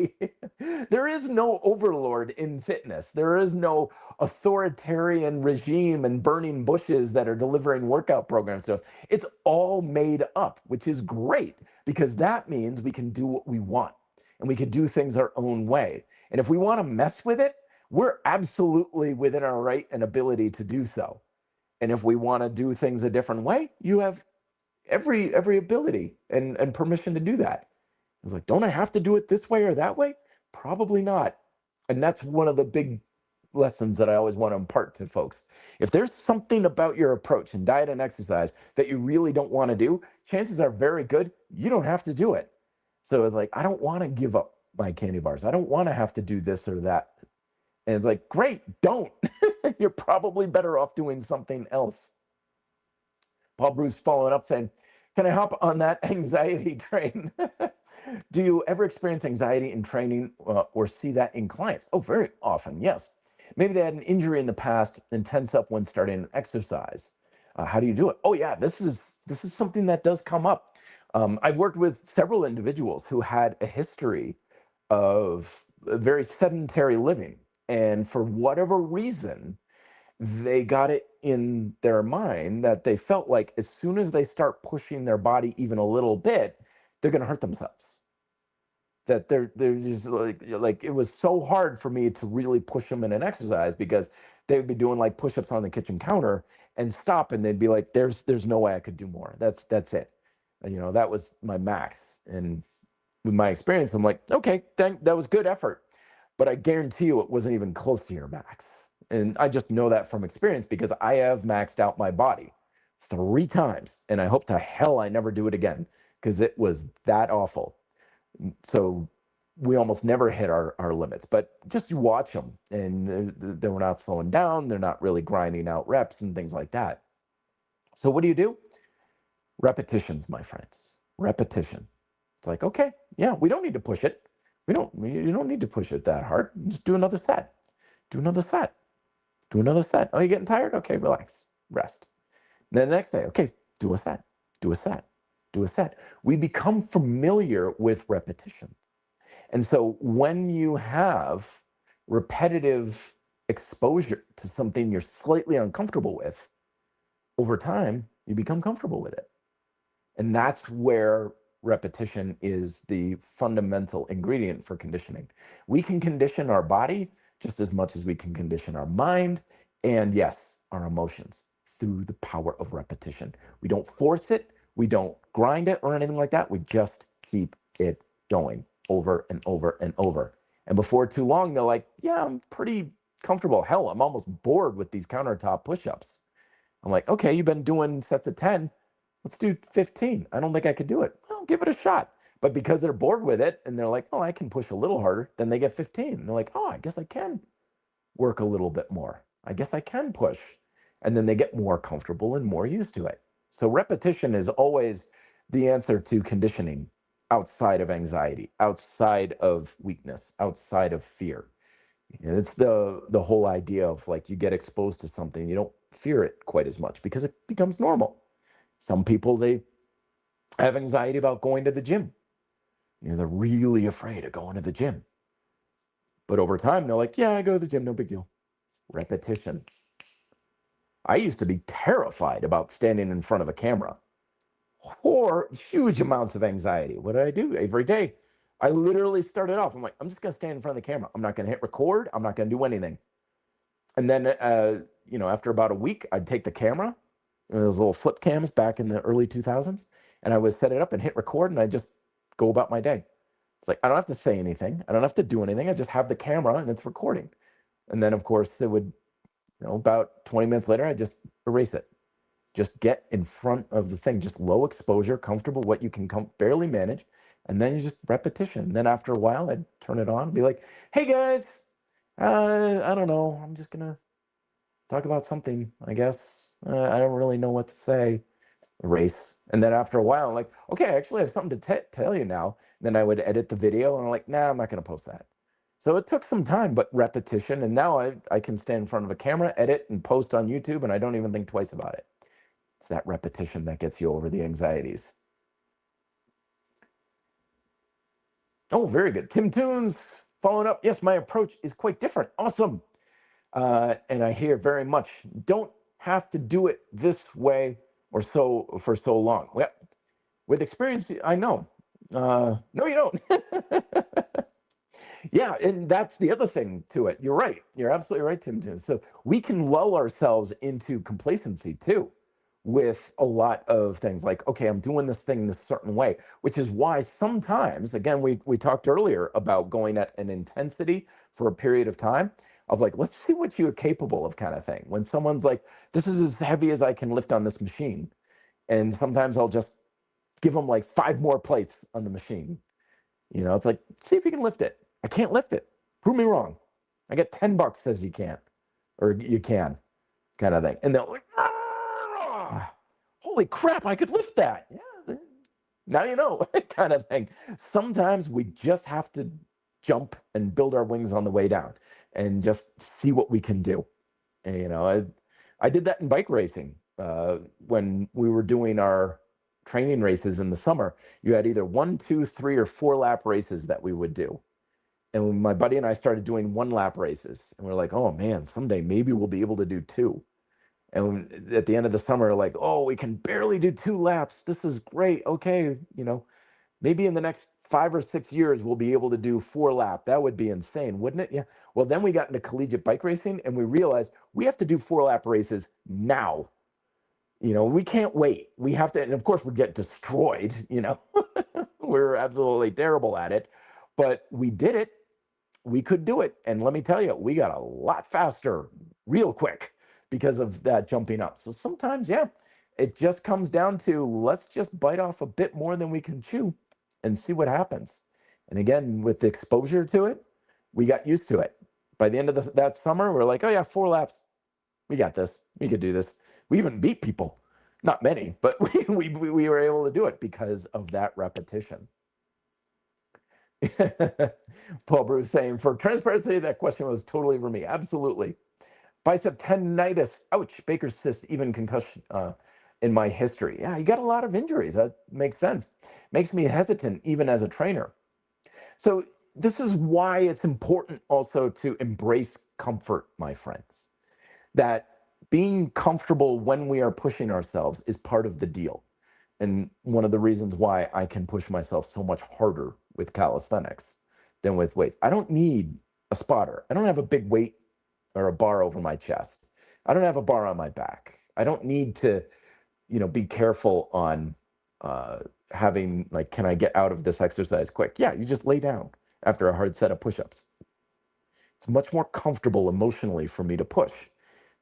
There is no overlord in fitness. There is no authoritarian regime and burning bushes that are delivering workout programs to us. It's all made up, which is great because that means we can do what we want and we can do things our own way. And if we want to mess with it, we're absolutely within our right and ability to do so. And if we want to do things a different way, you have every ability and permission to do that. I was like, don't I have to do it this way or that way? Probably not. And that's one of the big lessons that I always want to impart to folks. If there's something about your approach in diet and exercise that you really don't want to do, chances are very good you don't have to do it. So it's like, I don't want to give up my candy bars. I don't want to have to do this or that. And it's like, great, don't. You're probably better off doing something else. Paul Bruce following up saying, can I hop on that anxiety train? Do you ever experience anxiety in training or see that in clients? Oh, very often, yes. Maybe they had an injury in the past and tense up when starting an exercise. How do you do it? Oh, yeah, this is something that does come up. I've worked with several individuals who had a history of very sedentary living. And for whatever reason, they got it in their mind that they felt like as soon as they start pushing their body even a little bit, they're going to hurt themselves. That they're just like it was so hard for me to really push them in an exercise because they would be doing like push-ups on the kitchen counter and stop and they'd be like, there's no way I could do more. That's it. That was my max. And with my experience, I'm like, okay, that was good effort, but I guarantee you it wasn't even close to your max. And I just know that from experience because I have maxed out my body 3 times and I hope to hell I never do it again because it was that awful. So we almost never hit our limits, but just you watch them and they're not slowing down. They're not really grinding out reps and things like that. So what do? Repetitions, my friends, repetition. It's like, okay, yeah, we don't need to push it. You don't need to push it that hard. Just do another set, do another set, do another set. Oh, you're getting tired? Okay, relax, rest. Then the next day, okay, do a set, do a set, do a set. We become familiar with repetition. And so when you have repetitive exposure to something you're slightly uncomfortable with, over time, you become comfortable with it. And that's where repetition is the fundamental ingredient for conditioning. We can condition our body just as much as we can condition our mind and, yes, our emotions through the power of repetition. We don't force it, We don't grind it or anything like that. We just keep it going over and over and over. And before too long, they're like, yeah, I'm pretty comfortable. Hell, I'm almost bored with these countertop push-ups. I'm like, okay, you've been doing sets of 10. Let's do 15. I don't think I could do it. Well, give it a shot. But because they're bored with it and they're like, oh, I can push a little harder, then they get 15. And they're like, oh, I guess I can work a little bit more. I guess I can push. And then they get more comfortable and more used to it. So repetition is always the answer to conditioning outside of anxiety, outside of weakness, outside of fear. It's the whole idea of like you get exposed to something, you don't fear it quite as much because it becomes normal. Some people, they have anxiety about going to the gym. They're really afraid of going to the gym. But over time, they're like, yeah, I go to the gym, no big deal. Repetition. I used to be terrified about standing in front of a camera. Or huge amounts of anxiety. What did I do? Every day, I literally started off. I'm like, I'm just going to stand in front of the camera. I'm not going to hit record. I'm not going to do anything. And then, after about a week, I'd take the camera, those little flip cams back in the early 2000s, and I would set it up and hit record, and I just go about my day. It's like, I don't have to say anything. I don't have to do anything. I just have the camera and it's recording. And then, of course, it would, about 20 minutes later, I just erase it. Just get in front of the thing, just low exposure, comfortable, what you can barely manage. And then you just repetition. Then after a while, I'd turn it on and be like, hey guys, I don't know. I'm just going to talk about something, I guess. I don't really know what to say. Erase. And then after a while, I'm like, okay, I actually have something to tell you now. And then I would edit the video and I'm like, nah, I'm not going to post that. So it took some time, but repetition. And now I can stand in front of a camera, edit and post on YouTube, and I don't even think twice about it. It's that repetition that gets you over the anxieties. Oh, very good. Tim Toons following up. Yes, my approach is quite different. Awesome. And I hear very much, don't have to do it this way or so for so long. Well, with experience, I know. No, you don't. Yeah, and that's the other thing to it. You're right. You're absolutely right, Tim Toons. So we can lull ourselves into complacency too with a lot of things like, okay, I'm doing this thing this certain way, which is why sometimes, again, we talked earlier about going at an intensity for a period of time of like, let's see what you're capable of kind of thing. When someone's like, this is as heavy as I can lift on this machine. And sometimes I'll just give them like 5 more plates on the machine. It's like, see if you can lift it. I can't lift it. Prove me wrong. I get $10 says you can't, or you can, kind of thing. And they're like, holy crap, I could lift that. Yeah, now you know, kind of thing. Sometimes we just have to jump and build our wings on the way down and just see what we can do. And, I did that in bike racing when we were doing our training races in the summer. You had either 1, 2, 3, or 4 lap races that we would do. And my buddy and I started doing 1 lap races. And we're like, oh man, someday maybe we'll be able to do 2. And at the end of the summer, like, oh, we can barely do 2 laps. This is great. Okay, maybe in the next 5 or 6 years, we'll be able to do 4 lap. That would be insane, wouldn't it? Yeah. Well, then we got into collegiate bike racing and we realized we have to do 4 lap races now. We can't wait. We have to, and of course we get destroyed, we're absolutely terrible at it, but we did it. We could do it. And let me tell you, we got a lot faster real quick because of that jumping up. So sometimes, yeah, it just comes down to let's just bite off a bit more than we can chew and see what happens. And again, with the exposure to it, we got used to it. By the end of that summer, we're like, oh yeah, 4 laps. We got this. We could do this. We even beat people. Not many, but we were able to do it because of that repetition. Paul Bruce saying, for transparency, that question was totally for me. Absolutely. Bicep tendinitis. Ouch. Baker's cyst, even concussion in my history. Yeah, you got a lot of injuries. That makes sense. Makes me hesitant even as a trainer. So this is why it's important also to embrace comfort, my friends. That being comfortable when we are pushing ourselves is part of the deal. And one of the reasons why I can push myself so much harder with calisthenics than with weights. I don't need a spotter. I don't have a big weight or a bar over my chest. I don't have a bar on my back. I don't need to, be careful on having like, can I get out of this exercise quick? Yeah, you just lay down after a hard set of push-ups. It's much more comfortable emotionally for me to push.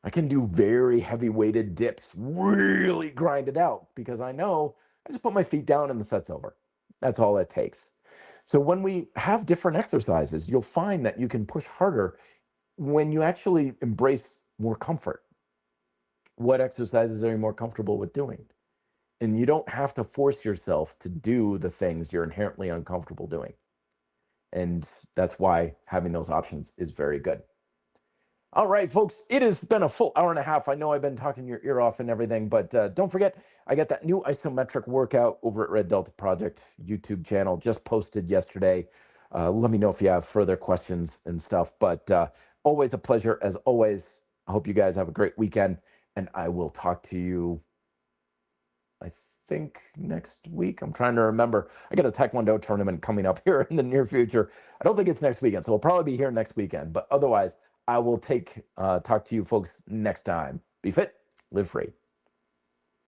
I can do very heavy weighted dips, really grind it out because I know I just put my feet down and the set's over. That's all it takes. So when we have different exercises, you'll find that you can push harder when you actually embrace more comfort. What exercises are you more comfortable with doing? And you don't have to force yourself to do the things you're inherently uncomfortable doing. And that's why having those options is very good. All right, folks, it has been a full hour and a half. I know I've been talking your ear off and everything, but don't forget, I got that new isometric workout over at Red Delta Project YouTube channel, just posted yesterday. Let me know if you have further questions and stuff, but always a pleasure as always. I hope you guys have a great weekend, and I will talk to you, I think, next week. I'm trying to remember. I got a Taekwondo tournament coming up here in the near future. I don't think it's next weekend, so we'll probably be here next weekend, but otherwise, I will talk to you folks next time. Be fit, live free.